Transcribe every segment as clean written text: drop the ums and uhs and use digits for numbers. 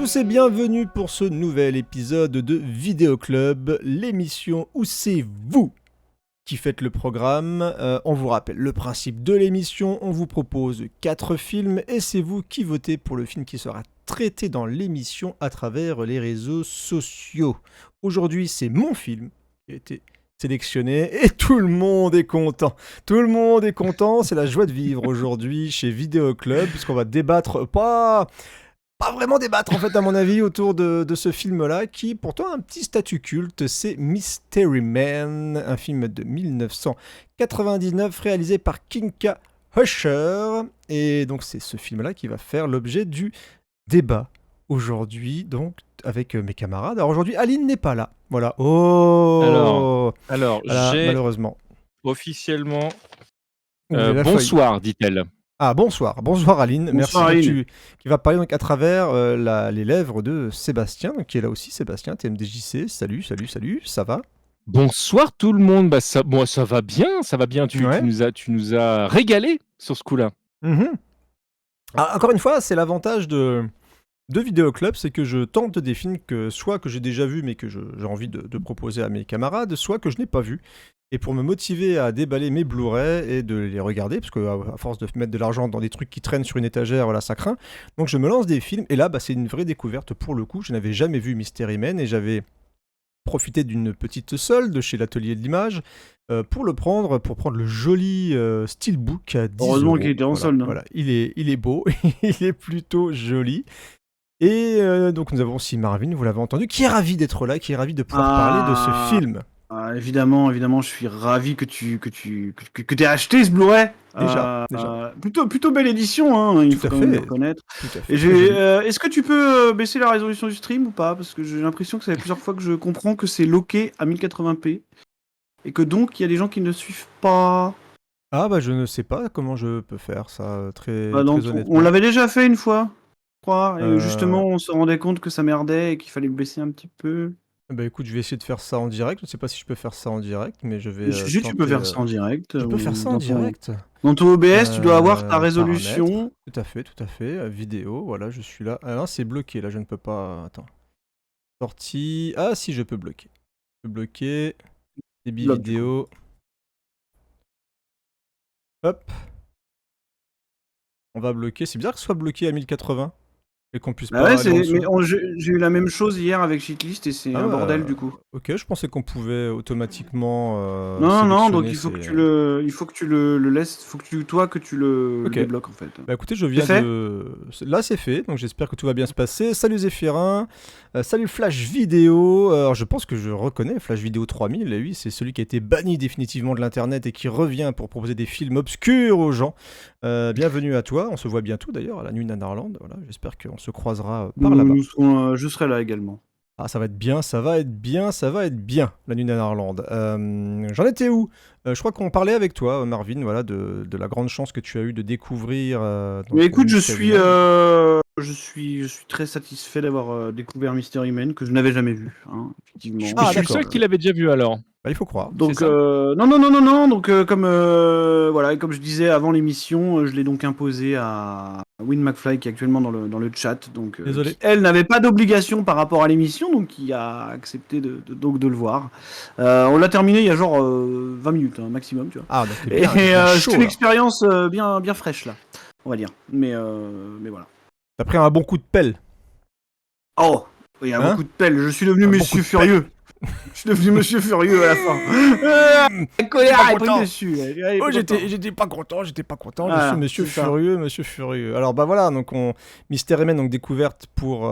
tous et bienvenue pour ce nouvel épisode de Vidéo Club, l'émission où c'est vous qui faites le programme. On vous rappelle le principe de l'émission, on vous propose 4 films et c'est vous qui votez pour le film qui sera traité dans l'émission à travers les réseaux sociaux. Aujourd'hui, c'est mon film qui a été sélectionné et tout le monde est content. Tout le monde est content, c'est la joie de vivre aujourd'hui chez Vidéo Club puisqu'on va débattre pas vraiment débattre en fait à mon avis autour de ce film-là qui pourtant a un petit statut culte, c'est Mystery Man, un film de 1999 réalisé par Kinka Husher et donc c'est ce film-là qui va faire l'objet du débat aujourd'hui donc avec mes camarades. Alors aujourd'hui Aline n'est pas là, voilà. Alors, Voilà, j'ai malheureusement. officiellement Ouh, j'ai la feuille. bonsoir, dit-elle. Ah, bonsoir Aline, merci. Bonsoir, Donc, Aline. qui va parler donc à travers les lèvres de Sébastien, qui est là aussi. Sébastien, TMDJC, salut, ça va? Bonsoir tout le monde. Bah ça, moi ça va bien, ça va bien. Tu Ouais. tu nous as régalé sur ce coup-là. Mhm. Ah, encore une fois, c'est l'avantage de Vidéo Club, c'est que je tente des films que soit que j'ai déjà vus mais que j'ai envie de proposer à mes camarades, soit que je n'ai pas vus. Et pour me motiver à déballer mes Blu-ray et de les regarder, parce que à force de mettre de l'argent dans des trucs qui traînent sur une étagère, voilà, ça craint. Donc je me lance des films, et là, bah, c'est une vraie découverte pour le coup. Je n'avais jamais vu Mystery Man, et j'avais profité d'une petite solde chez l'Atelier de l'Image pour prendre le joli Steelbook à 10 Heureusement euros. qu'il était en Voilà, solde. voilà. Il est beau, il est plutôt joli. Et donc nous avons aussi Marvin, vous l'avez entendu, qui est ravi d'être là, qui est ravi de pouvoir parler de ce film. Évidemment, je suis ravi que t'aies acheté ce Blu-ray. Déjà. Plutôt belle édition, hein, il Tout faut à quand même fait. le reconnaître. Tout à fait. Et Très joli. est-ce que tu peux baisser la résolution du stream ou pas? Parce que j'ai l'impression que ça fait plusieurs fois que je comprends que c'est locké à 1080p. Et que donc, il y a des gens qui ne suivent pas. Ah bah je ne sais pas comment je peux faire ça, très Bah, honnêtement. on l'avait déjà fait une fois, je crois. Et Euh, justement, on se rendait compte que ça merdait et qu'il fallait le baisser un petit peu. Bah écoute, je vais essayer de faire ça en direct. Je ne sais pas si je peux faire ça en direct, mais je vais Si tu peux tenter, faire ça en direct. Je peux faire ça en dans direct. Dans ton OBS, tu dois avoir ta résolution. Paramètres. Tout à fait. Vidéo, voilà, je suis là. Ah non, c'est bloqué, là, je ne peux pas... Attends. Sortie... Ah si, je peux bloquer. Je peux bloquer. Débit Bloque, vidéo. Hop. On va bloquer. C'est bizarre que ce soit bloqué à 1080. Et qu'on puisse Bah pas ouais, aller en dessous. mais j'ai eu la même chose hier avec Shitlist et c'est Ah un ouais, bordel du coup. Ok, je pensais qu'on pouvait automatiquement Non, donc sélectionner il faut que ces- il faut que tu le laisses, faut que tu le Ok. débloques en fait. Bah écoutez, je viens fait de... Là c'est fait, donc j'espère que tout va bien se passer. Salut Zéphirin, salut Flash Vidéo. Alors je pense que je reconnais Flash Vidéo 3000, et oui, c'est celui qui a été banni définitivement de l'internet et qui revient pour proposer des films obscurs aux gens. Bienvenue à toi, on se voit bientôt d'ailleurs à la nuit Nanarland. Voilà, j'espère qu'on se croisera par là-bas. Je serai là également. Ah, ça va être bien, la nuit Nanarland. J'en étais où? Je crois qu'on parlait avec toi, Marvin, voilà, de la grande chance que tu as eu de découvrir. Mais écoute, je Mystery suis très satisfait d'avoir découvert Mystery Man que je n'avais jamais vu, hein, effectivement. Je Ah, suis le d'accord. seul qui l'avait déjà vu alors. Bah, il faut croire. Donc C'est ça non. Donc comme voilà, comme je disais avant l'émission, je l'ai donc imposé à Win McFly qui est actuellement dans le chat. Donc Désolé. qui, elle n'avait pas d'obligation par rapport à l'émission, donc qui a accepté de le voir. On l'a terminé il y a genre 20 minutes maximum, tu vois. Ah, donc t'es Et bien chaud, c'est une là. expérience bien fraîche là, on va dire. Mais voilà. T'as pris un bon coup de pelle. Oh, il y a Hein beaucoup de pelles. Je suis devenu Un bon Monsieur coup de Furieux. Je suis devenu Monsieur Furieux à la fin. Pas Colère est content. pris dessus. Oh, j'étais pas content. Voilà, Je suis Monsieur c'est ça. Furieux. Alors bah voilà, donc Mystery Man, donc découverte pour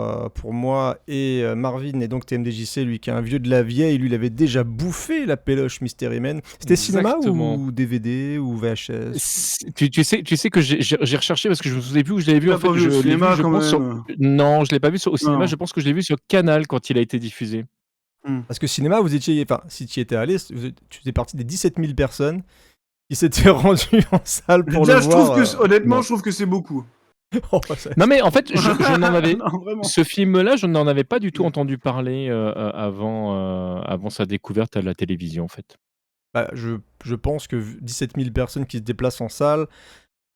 moi et Marvin, et donc TMDJC, lui qui est un vieux de la vieille, lui il avait déjà bouffé la péloche Mystery Man. C'était cinéma Exactement. ou DVD ou VHS? Tu sais que j'ai recherché parce que je me souvenais plus où je l'avais vu. Tu En l'as pas fait, vu je au l'ai cinéma, vu, je quand pense, même. Non, je l'ai pas vu au cinéma. Non. Je pense que je l'ai vu sur Canal quand il a été diffusé. Parce que cinéma, vous étiez, enfin, si tu y étais allé, tu faisais partie des 17 000 personnes qui s'étaient rendues en salle pour Déjà, le voir. honnêtement, non. je trouve que c'est beaucoup. Oh, ça- Non mais en fait, je n'en avais... Non, vraiment. Ce film-là, je n'en avais pas du tout entendu parler avant sa découverte à la télévision, en fait. Bah, je pense que 17 000 personnes qui se déplacent en salle,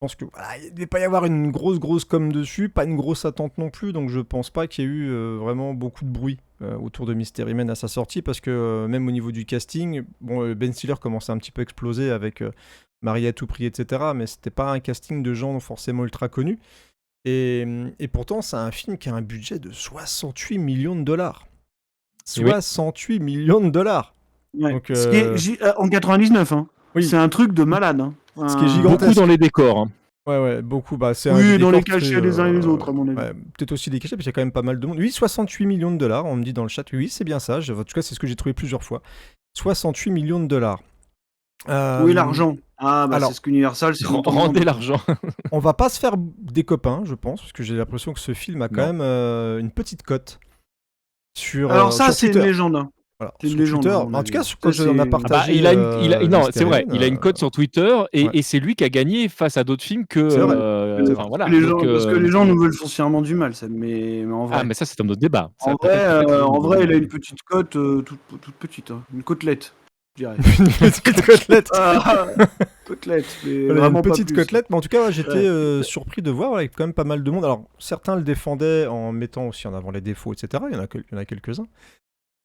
pense que voilà, il ne devait pas y avoir une grosse com dessus, pas une grosse attente non plus, donc je pense pas qu'il y ait eu vraiment beaucoup de bruit autour de Mystery Men à sa sortie, parce que même au niveau du casting, bon, Ben Stiller commençait un petit peu à exploser avec Marie à tout prix, etc., mais c'était pas un casting de gens forcément ultra connus, et pourtant c'est un film qui a un budget de 68 millions de dollars. 68 millions de dollars. Ouais. Donc, Ce qui est, en 99, hein. Oui. C'est un truc de malade. Hein. Ce qui est gigantesque. Beaucoup dans les décors. Hein. Ouais, beaucoup. Bah, c'est Oui, un dans décor les cachets très, les uns et les autres, à mon avis. Ouais, peut-être aussi des cachets, parce qu'il y a quand même pas mal de monde. Oui, 68 millions de dollars, on me dit dans le chat. Oui, c'est bien ça. En tout cas, c'est ce que j'ai trouvé plusieurs fois. 68 millions de dollars. Où est l'argent ? Ah, bah alors, c'est ce qu'Universal, c'est Rendez l'argent. On va pas se faire des copains, je pense, parce que j'ai l'impression que ce film a quand même une petite cote. Alors ça, sur c'est Twitter. une légende. Hein. Voilà, c'est une sur légende. Twitter. En tout cas, quand on a partagé. Non, c'est vrai. Il a une cote sur Twitter et c'est lui qui a gagné face à d'autres films que. C'est vrai. Voilà. Parce que les gens nous veulent foncièrement du mal, ça. Mais en vrai. Ah, mais ça, c'est un autre débat. En vrai, il a une petite cote, toute petite, hein. Une côtelette, je dirais. Une petite côtelette. Côtelette. Mais voilà, vraiment une petite pas plus. côtelette, mais en tout cas, j'étais surpris de voir avec quand même pas mal de monde. Alors, certains le défendaient en mettant aussi en avant les défauts, etc. Il y en a quelques-uns.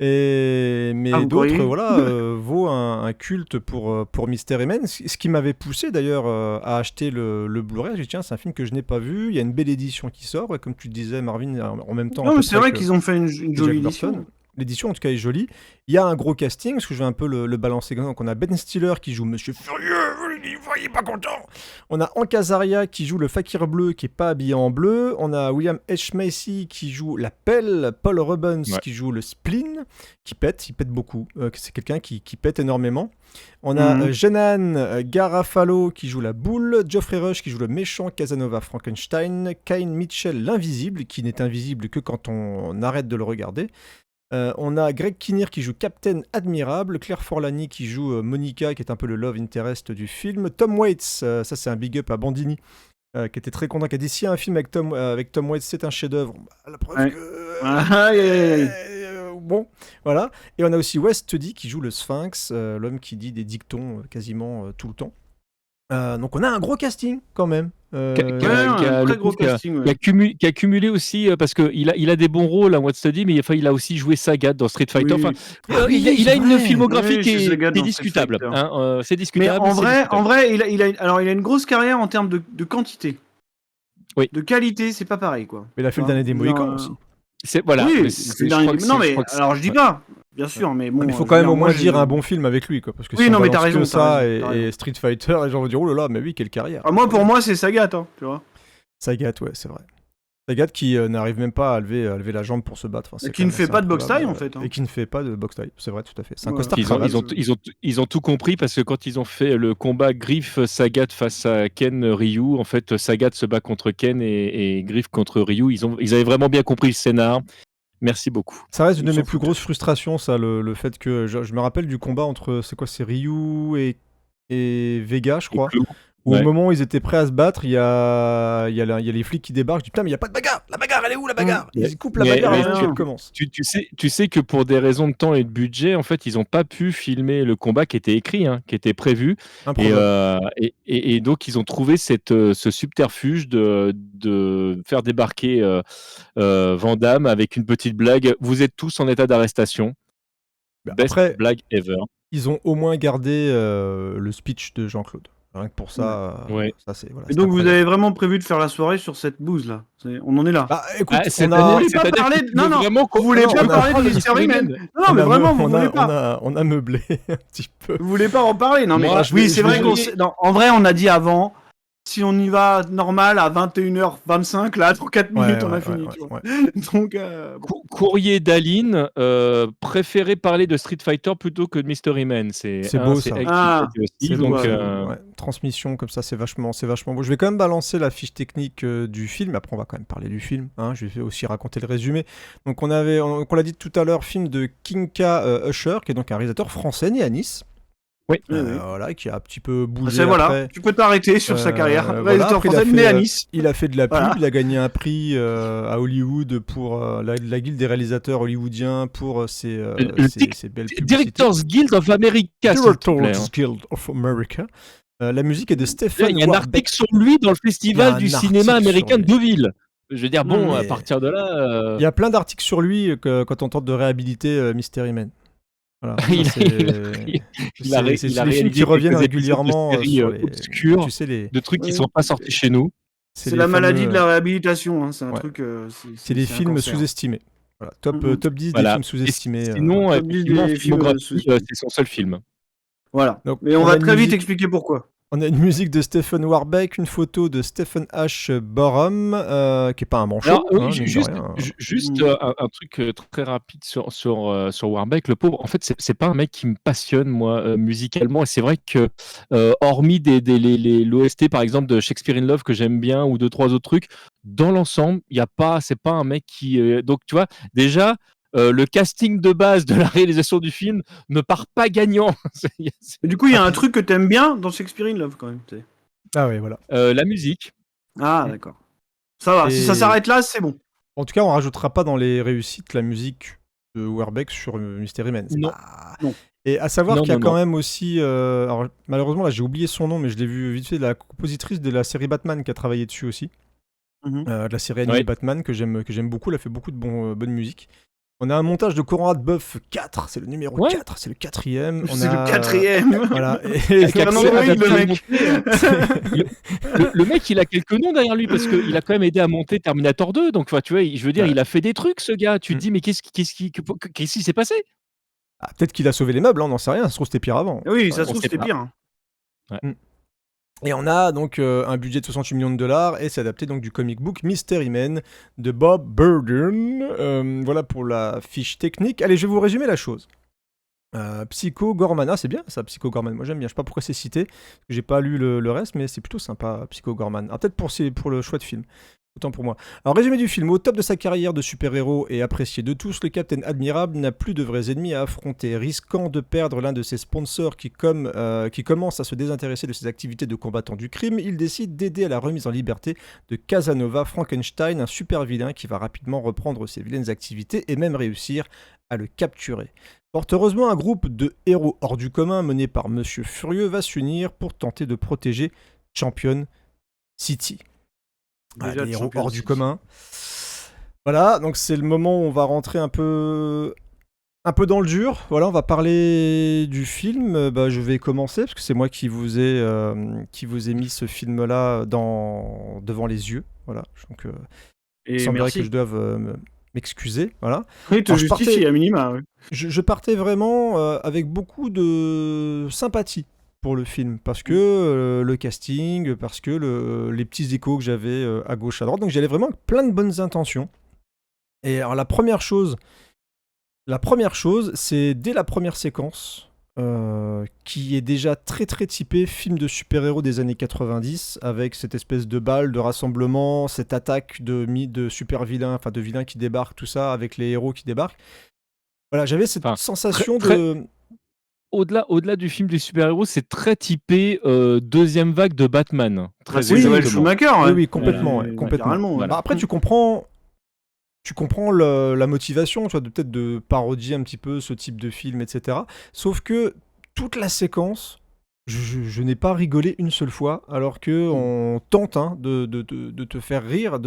Mais d'autres, vaut un culte pour Mystery Men. Ce qui m'avait poussé d'ailleurs à acheter le Blu-ray. J'ai dit, tiens, c'est un film que je n'ai pas vu. Il y a une belle édition qui sort. Et comme tu disais, Marvin, en même temps. Non, mais c'est vrai qu'ils ont fait une jolie édition. L'édition, en tout cas, est jolie. Il y a un gros casting, parce que je vais un peu le balancer. Donc, on a Ben Stiller qui joue Monsieur Furieux, il est pas content. On a Hank Azaria qui joue le fakir bleu, qui est pas habillé en bleu. On a William H. Macy qui joue la pelle. Paul Rubens qui joue le spleen, il pète beaucoup. C'est quelqu'un qui pète énormément. On a Jenan Garofalo qui joue la boule, Geoffrey Rush qui joue le méchant Casanova Frankenstein, Kane Mitchell l'invisible, qui n'est invisible que quand on arrête de le regarder. On a Greg Kinnear qui joue Captain Admirable, Claire Forlani qui joue Monica, qui est un peu le love interest du film, Tom Waits, ça c'est un big up à Bandini, qui était très content, qui a dit si un film avec Tom Waits c'est un chef-d'œuvre, la preuve que... bon, voilà. Et on a aussi Wes Studi qui joue le Sphinx, l'homme qui dit des dictons quasiment tout le temps. Donc on a un gros casting quand même. Qui a cumulé aussi parce qu'il a des bons rôles à What Study, mais il a aussi joué Sagat dans Street Fighter. Oui. Il a une filmographie qui est discutable. C'est discutable. Mais en vrai, il a une grosse carrière en termes de quantité. Oui. De qualité, c'est pas pareil, quoi. Mais il a fait le dernier des Mohicans aussi. Voilà. Oui, alors je dis pas. Bien sûr, mais bon. Il faut quand même au moins dire un bon film avec lui, quoi. Parce que oui, si non, on mais t'as raison. ça et Street Fighter, les gens vont dire oh là là, mais oui, quelle carrière. Pour moi, c'est Sagat, hein, tu vois. Sagat, ouais, c'est vrai. Sagat qui n'arrive même pas à lever la jambe pour se battre. Et qui ne fait pas de boxe taille, en fait. Et qui ne fait pas de boxe taille, c'est vrai, tout à fait. C'est un costard. Ils ont tout compris parce que quand ils ont fait le combat Griff Sagat face à Ken Ryu, en fait, Sagat se bat contre Ken et Griff contre Ryu. Ils avaient vraiment bien compris le scénar. Merci beaucoup. Ça reste une de mes plus grosses frustrations, ça, le fait que je me rappelle du combat entre c'est Ryu et Vega, je crois. Où au moment où ils étaient prêts à se battre, il y a les flics qui débarquent. Je dis putain, mais il y a pas de bagarre. La bagarre, elle est où la bagarre? Ils coupent la bagarre et elle commence. Tu sais que pour des raisons de temps et de budget, en fait, ils n'ont pas pu filmer le combat qui était écrit, qui était prévu. Et donc ils ont trouvé ce subterfuge de faire débarquer Van Damme avec une petite blague. Vous êtes tous en état d'arrestation. Best blague ever. Ils ont au moins gardé le speech de Jean-Claude. Rien que pour ça, ça c'est. Voilà, et donc vous avez vraiment prévu de faire la soirée sur cette bouse là? On en est là. Bah écoute, vous voulez pas parler de Mystery Men? Non, mais vraiment, vous voulez pas. On a meublé un petit peu. Vous voulez pas en parler? Non, mais oui, c'est vrai en vrai, on a dit avant. Si on y va normal à 21h25, là, pour 4 minutes, on a fini. Donc, Courrier d'Aline, préférez parler de Street Fighter plutôt que de Mystery Men. C'est beau, ça. C'est donc, transmission comme ça, c'est vachement beau. Je vais quand même balancer la fiche technique du film. Après, on va quand même parler du film. Je vais aussi raconter le résumé. Donc, on l'a dit tout à l'heure, film de Kinka Usher, qui est donc un réalisateur français né à Nice. Oui. Voilà, qui a un petit peu bougé. Voilà, tu peux t'arrêter sur sa carrière. Réalisateur français né à Nice. Il a fait de la pub, il a gagné un prix à Hollywood pour la guilde des réalisateurs hollywoodiens pour ses belles publicités. Directors Guild of America. Directors Guild of America. La musique est de Stephen Il y a un Warbeck. article sur lui dans le Il y festival a du un cinéma article américain sur de Deauville. Je veux dire, bon, à mais- partir de là, Il y a plein d'articles sur lui quand on tente de réhabiliter Mystery Men. Voilà, il ça, a- c'est il a ré- c'est il a les films qui réalisé reviennent quelques épisodes régulièrement de séries sur les, obscures, tu sais, de trucs qui Ouais. sont pas sortis chez nous. C'est les la maladie fameux- de la réhabilitation, hein, c'est un Ouais. truc. C'est des un films cancer. sous-estimés. Voilà, top, Mhm. top 10 Voilà. des films Et sous-estimés. sinon, Top 10 effectivement, des films filmographie, sous-estimés. c'est son seul film. Voilà. Donc, Mais on on va a une très vite musique- expliquer pourquoi. On a une musique de Stephen Warbeck, une photo de Stephen H. Borum, qui est pas un manchot. Alors, oui, hein, mine de juste, rien. juste Mm. un truc très rapide sur Warbeck, le pauvre. En fait, c'est pas un mec qui me passionne, moi, musicalement. Et c'est vrai que, hormis l'OST, par exemple, de Shakespeare in Love, que j'aime bien, ou deux, trois autres trucs, dans l'ensemble, c'est pas un mec qui. Donc, tu vois, déjà, le casting de base de la réalisation du film ne part pas gagnant. Mais du coup, il y a un truc que t'aimes bien dans Shakespeare in Love, quand même. tu sais. Ah oui, voilà. La musique. Ah, d'accord. Ça va. Si Et- ça s'arrête là, c'est bon. En tout cas, on rajoutera pas dans les réussites la musique de Warbeck sur Mystery Men. C'est Non. pas- Non. Et à savoir Non, qu'il y a non, quand non. même aussi. Alors, malheureusement, là, j'ai oublié son nom, mais je l'ai vu vite fait, la compositrice de la série Batman qui a travaillé dessus aussi. Mhm. De la série animée Ouais. Batman que j'aime beaucoup. Elle a fait beaucoup de bonne musique. On a un montage de Conrad Buff 4, c'est le numéro Ouais. 4, c'est le quatrième. On C'est a- le quatrième. Voilà. Avec un accès Android, à la le mec. le mec, il a quelques noms derrière lui parce qu'il a quand même aidé à monter Terminator 2. Donc, enfin, tu vois, je veux dire, Ouais. il a fait des trucs, ce gars. Tu te Mm. dis, mais qu'est-ce qui s'est passé? Ah, peut-être qu'il a sauvé les meubles, hein, on n'en sait rien, ça se trouve c'était pire avant. Oui, ça se On trouve, sait c'était pas. pire. hein. Et on a donc un budget de 68 millions de dollars et c'est adapté donc du comic book Mystery Men de Bob Burden. Voilà pour la fiche technique. Allez, je vais vous résumer la chose. Psycho Gorman, c'est bien ça, Psycho Gorman. Moi j'aime bien. Je sais pas pourquoi c'est cité. J'ai pas lu le reste, mais c'est plutôt sympa, Psycho Gorman. Alors peut-être pour le choix de film. Autant pour moi. Alors, résumé du film. Au top de sa carrière de super-héros et apprécié de tous, le Capitaine Admirable n'a plus de vrais ennemis à affronter. Risquant de perdre l'un de ses sponsors qui commence à se désintéresser de ses activités de combattant du crime, il décide d'aider à la remise en liberté de Casanova Frankenstein, un super vilain qui va rapidement reprendre ses vilaines activités et même réussir à le capturer. Fort heureusement, un groupe de héros hors du commun mené par Monsieur Furieux va s'unir pour tenter de protéger Champion City. Déjà, Les héros Champion hors du City. commun. Voilà, donc c'est le moment où on va rentrer un peu dans le dur. Voilà, on va parler du film. Je vais commencer parce que c'est moi qui vous ai mis ce film-là devant les yeux. Voilà, donc il Et semblerait merci. que je doive m'excuser. Voilà. Oui, te Alors, je justifie partais- à minima. oui. Je partais vraiment avec beaucoup de sympathie pour le film, parce que le casting, parce que les petits échos que j'avais à gauche, à droite, donc j'y allais vraiment avec plein de bonnes intentions. Et alors la première chose, c'est dès la première séquence, qui est déjà très très typé film de super-héros des années 90, avec cette espèce de balle, de rassemblement, cette attaque de super-vilains, enfin de vilains qui débarquent, tout ça, avec les héros qui débarquent. Voilà, j'avais cette Enfin, sensation très- de... Au-delà du film des super-héros, c'est très typé deuxième vague de Batman. Très C'est oui, Joel exactement. Schumacher. Oui, ouais. oui, complètement, ouais, complètement. Littéralement, ouais. Voilà. Bah, après, tu comprends la motivation, tu vois, peut-être de parodier un petit peu ce type de film, etc. Sauf que toute la séquence, je n'ai pas rigolé une seule fois, alors que on tente de te faire rire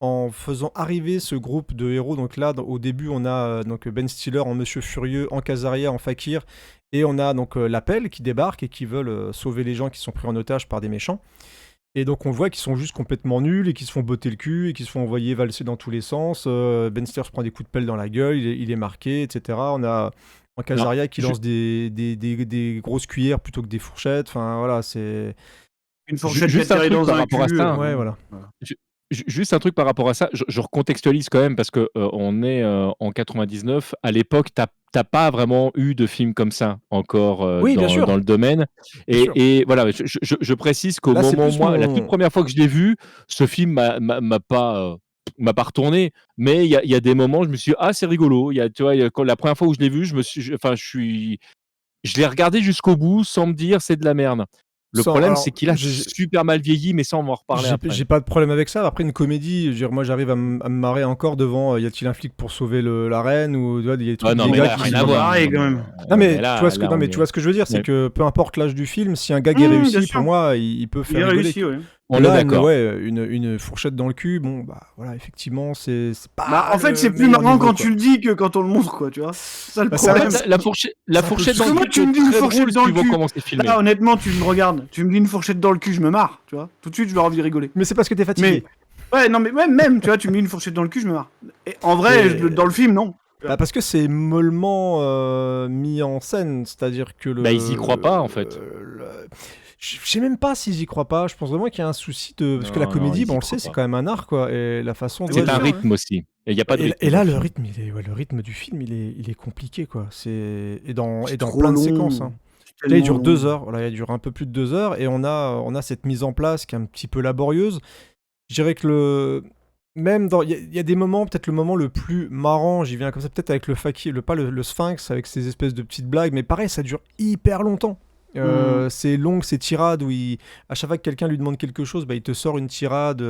en faisant arriver ce groupe de héros. Donc là, au début, on a donc Ben Stiller en Monsieur Furieux, en Casaria, en Fakir, et on a donc l'Appel qui débarque et qui veulent sauver les gens qui sont pris en otage par des méchants. Et donc on voit qu'ils sont juste complètement nuls et qu'ils se font botter le cul et qu'ils se font envoyer valser dans tous les sens. Ben Stiller se prend des coups de pelle dans la gueule, il est marqué, etc. On a en Casaria qui lance des grosses cuillères plutôt que des fourchettes. Enfin voilà, c'est... Une fourchette qui Juste un atterrit truc dans par un rapport à cul. ça, Ouais, voilà. Juste un truc par rapport à ça, je recontextualise quand même parce que on est en 99. À l'époque, t'as pas vraiment eu de film comme ça encore Oui, bien sûr. dans le domaine. Bien sûr. Et voilà, je précise qu'au Là, c'est moment plus moi, la mon- toute première fois que je l'ai vu, ce film m'a pas retourné. Mais il y a des moments, je me suis dit, ah c'est rigolo. Tu vois, quand la première fois où je l'ai vu, je l'ai regardé jusqu'au bout sans me dire c'est de la merde. Le problème, c'est qu'il a super mal vieilli, mais ça, on va en reparler après. J'ai pas de problème avec ça. Après, une comédie, je veux dire, moi, j'arrive à me marrer encore devant y a-t-il un flic pour sauver la reine ou il y a des trucs non, des mais gars là, qui rien à voir. quand même. Non, mais là, tu vois ce que je veux dire, c'est que peu importe l'âge du film, si un gag est réussi, pour moi, il peut faire rigoler. Réussi, ouais. On est d'accord. Une fourchette dans le cul, bon, bah voilà, effectivement, c'est pas. Bah, en fait, c'est plus marrant quand tu le dis que quand on le montre, quoi, tu vois. C'est ça le problème. La fourchette dans le cul, tu me dis une fourchette dans le cul. Là, honnêtement, tu me regardes, tu me dis une fourchette dans le cul, je me marre, tu vois. Tout de suite, je vais avoir envie de rigoler. Mais c'est parce que t'es fatigué. Ouais, non, mais même, tu vois, tu me dis une fourchette dans le cul, je me marre. Et en vrai, dans le film, non. Bah parce que c'est mollement mis en scène, c'est-à-dire que Bah, ils y croient pas, en fait. Je sais même pas s'ils y croient pas. Je pense vraiment qu'il y a un souci de. Parce que la comédie, on le sait, c'est quand même un art, quoi. Et la façon. C'est un rythme aussi. Et y a pas de rythme. Et là, le rythme du film, il est compliqué, quoi. Et dans plein de séquences. Hein. Là, il dure 2 heures. Voilà, il dure un peu plus de 2 heures. Et on a cette mise en place qui est un petit peu laborieuse. Je dirais que même dans. Il y a des moments, peut-être le moment le plus marrant, j'y viens comme ça, peut-être avec le fakir, pas le Sphinx, avec ses espèces de petites blagues. Mais pareil, ça dure hyper longtemps. C'est long, ces tirades où à chaque fois que quelqu'un lui demande quelque chose, bah, il te sort une tirade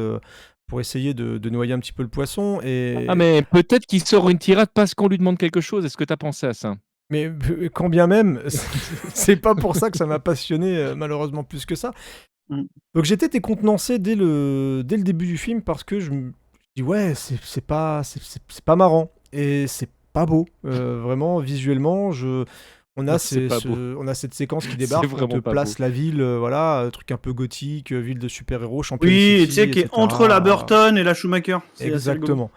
pour essayer de noyer un petit peu le poisson. Ah, mais peut-être qu'il sort une tirade parce qu'on lui demande quelque chose. Est-ce que tu as pensé à ça? Mais quand bien même, c'est pas pour ça que ça m'a passionné, malheureusement, plus que ça. Donc j'étais décontenancé dès le début du film parce que je me dis, ouais, c'est pas marrant et c'est pas beau. Vraiment, visuellement, on a cette séquence qui débarque, on te place la ville, voilà, truc un peu gothique, ville de super-héros, championne. Oui, tu sais, qui est entre la Burton et la Schumacher. Exactement.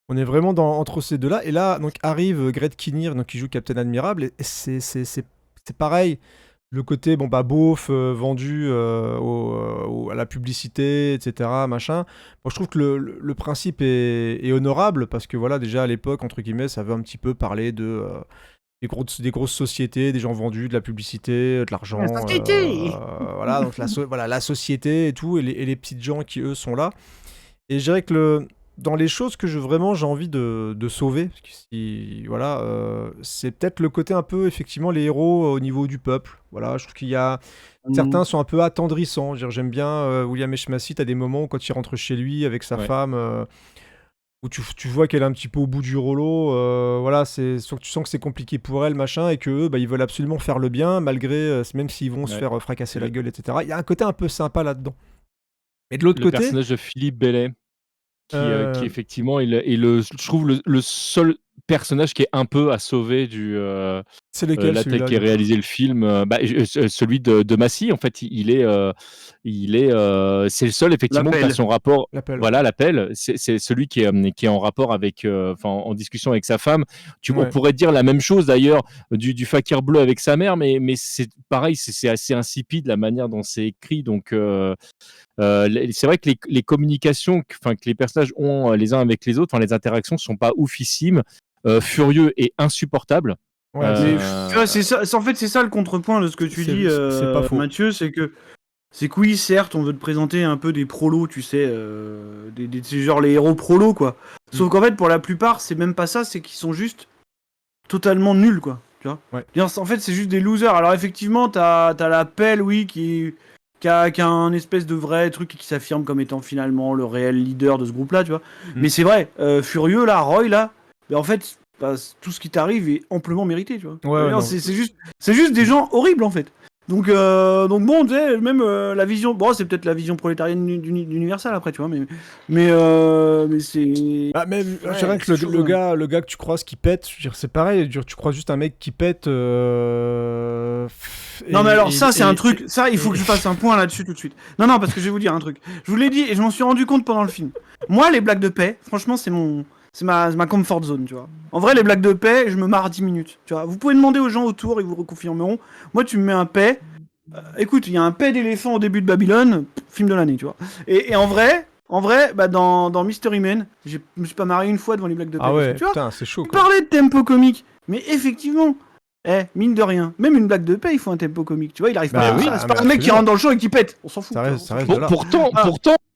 On est vraiment entre ces deux-là. Et là, donc arrive Grete Kinnear, donc qui joue Captain Admirable, et c'est pareil. Le côté, beauf, vendu à la publicité, etc., machin. Bon, je trouve que le principe est honorable, parce que voilà, déjà à l'époque, entre guillemets, ça veut un petit peu parler des grosses sociétés, des gens vendus, de la publicité, de l'argent. La société voilà, donc la société et tout, et les petites gens qui, eux, sont là. Et je dirais que dans les choses que j'ai envie de sauver, parce que c'est peut-être le côté un peu, effectivement, les héros au niveau du peuple. Voilà, je trouve qu'il y a... Certains sont un peu attendrissants. J'aime bien William H. Macy, t'as des moments où, quand il rentre chez lui avec sa femme... où tu vois qu'elle est un petit peu au bout du rouleau, voilà, tu sens que c'est compliqué pour elle, machin, et qu'eux, ils veulent absolument faire le bien, malgré, même s'ils vont se faire fracasser la gueule, etc. Il y a un côté un peu sympa là-dedans. Et de l'autre côté... Le personnage de Philippe Bellet, qui effectivement est je trouve le seul personnage qui est un peu à sauver c'est lequel, la tête qui a réalisé le film, celui de Massy. En fait, c'est le seul effectivement qui a son rapport. Voilà, l'appel, c'est celui qui est en rapport avec, en discussion avec sa femme. On pourrait dire la même chose d'ailleurs du fakir bleu avec sa mère, mais c'est pareil, c'est assez insipide la manière dont c'est écrit. Donc c'est vrai que les communications que les personnages ont les uns avec les autres, les interactions sont pas oufissimes, furieux et insupportables. C'est ça, en fait, c'est ça le contrepoint de ce que tu dis, c'est pas faux. Mathieu, c'est que oui, certes, on veut te présenter un peu des prolos, tu sais, c'est genre les héros prolos, quoi. Sauf qu'en fait, pour la plupart, c'est même pas ça, c'est qu'ils sont juste totalement nuls, quoi. Tu vois. En fait, c'est juste des losers. Alors effectivement, t'as la pelle, oui, qui a un espèce de vrai truc et qui s'affirme comme étant finalement le réel leader de ce groupe-là, tu vois. Mais c'est vrai, Furieux, là, Roy, là, en fait, tout ce qui t'arrive est amplement mérité, tu vois. C'est juste des gens horribles, en fait. Donc bon, tu sais, même la vision... Bon, c'est peut-être la vision prolétarienne d'Universal, après, tu vois, mais c'est... Ah, même, je dirais que le gars que tu croises qui pète, je veux dire, c'est pareil, tu croises juste un mec qui pète... Non, mais alors, c'est un truc... Ça, il faut que je fasse un point là-dessus tout de suite. Non, parce que je vais vous dire un truc. Je vous l'ai dit, et je m'en suis rendu compte pendant le film. Moi, les blagues de paix, franchement, c'est ma comfort zone, tu vois. En vrai, les blagues de paix, je me marre 10 minutes, tu vois. Vous pouvez demander aux gens autour, ils vous reconfirmeront. Moi, tu me mets un paix. Écoute, il y a un paix d'éléphant au début de Babylone, film de l'année, tu vois. Et en vrai, dans Mystery Men, je me suis pas marré une fois devant les blagues de paix. Ah ouais, tu vois, putain, c'est chaud, quoi. Parler de tempo comique, mais effectivement, mine de rien, même une blague de paix, il faut un tempo comique, tu vois. Il arrive pas à ça. C'est pas un mec qui rentre dans le champ et qui pète. On s'en fout. Ça reste pourtant,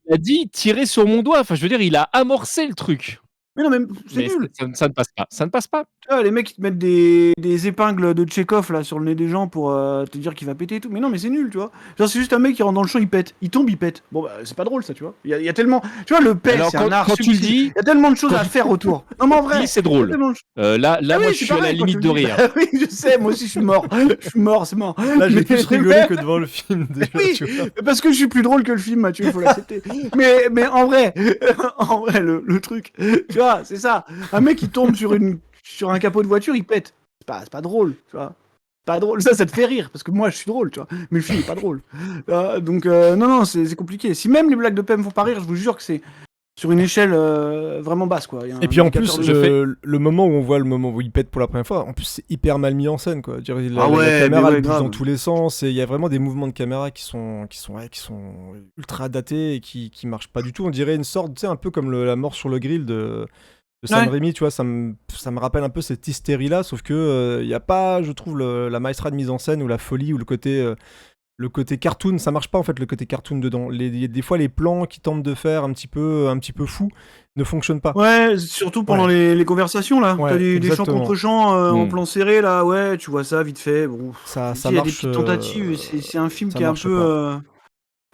il a dit tirer sur mon doigt. Enfin, je veux dire, il a amorcé le truc. Mais non, mais c'est Mais nul. ça ne passe pas. Ça ne passe pas. Tu vois, les mecs, ils te mettent des épingles de Tchekhov là sur le nez des gens pour te dire qu'il va péter et tout. Mais non, mais c'est nul, tu vois. Genre, c'est juste un mec qui rentre dans le champ, il pète. Il tombe, il pète. Bon, bah, c'est pas drôle, ça, tu vois. Il y a tellement. Tu vois, le pet, Alors, c'est un art quand tu le subtil. dis, Il y a tellement de choses à faire autour. Non, mais en vrai. c'est il y a drôle. tellement de- Là, Ah oui, moi, je c'est suis à la pareil, quand limite tu de le dis. rire. Bah oui, je sais, moi aussi, je suis mort. Je suis mort, c'est mort. Là, j'ai Mais- plus rigolé que devant le film déjà. Oui, tu vois. parce que je suis plus drôle que le film, Mathieu, il faut l'accepter. Mais en vrai, le truc, tu vois, c'est ça. Un mec qui tombe sur un capot de voiture, il pète. C'est pas drôle, tu vois. Pas drôle. Ça te fait rire, parce que moi, je suis drôle, tu vois. Mais le film est pas drôle. Donc, non, c'est compliqué. Si même les blagues de Pem font pas rire, je vous jure que c'est sur une échelle vraiment basse, quoi. Il y a un Et puis en indicateur plus, de- le moment où on voit le moment où il pète pour la première fois, en plus c'est hyper mal mis en scène quoi. Dire, Ah ouais, la caméra mais ouais, elle bouge grave. dans tous les sens et il y a vraiment des mouvements de caméra qui sont ultra datés et qui marchent pas du tout. On dirait une sorte, tu sais, un peu comme la mort sur le grill de Sam Ouais. Raimi, tu vois, ça me rappelle un peu cette hystérie là, sauf que il y a pas, je trouve, la maestria de mise en scène ou la folie ou le côté cartoon, ça marche pas en fait le côté cartoon dedans. Des fois les plans qui tentent de faire un petit peu fou ne fonctionnent pas. Ouais, surtout pendant les conversations, là. Ouais, T'as des chants exactement. contre chants en Mm. plan serré, là. Ouais, tu vois ça vite fait. Bon, Ça il y a des marche, petites tentatives. C'est un film ça qui est un marche peu. pas.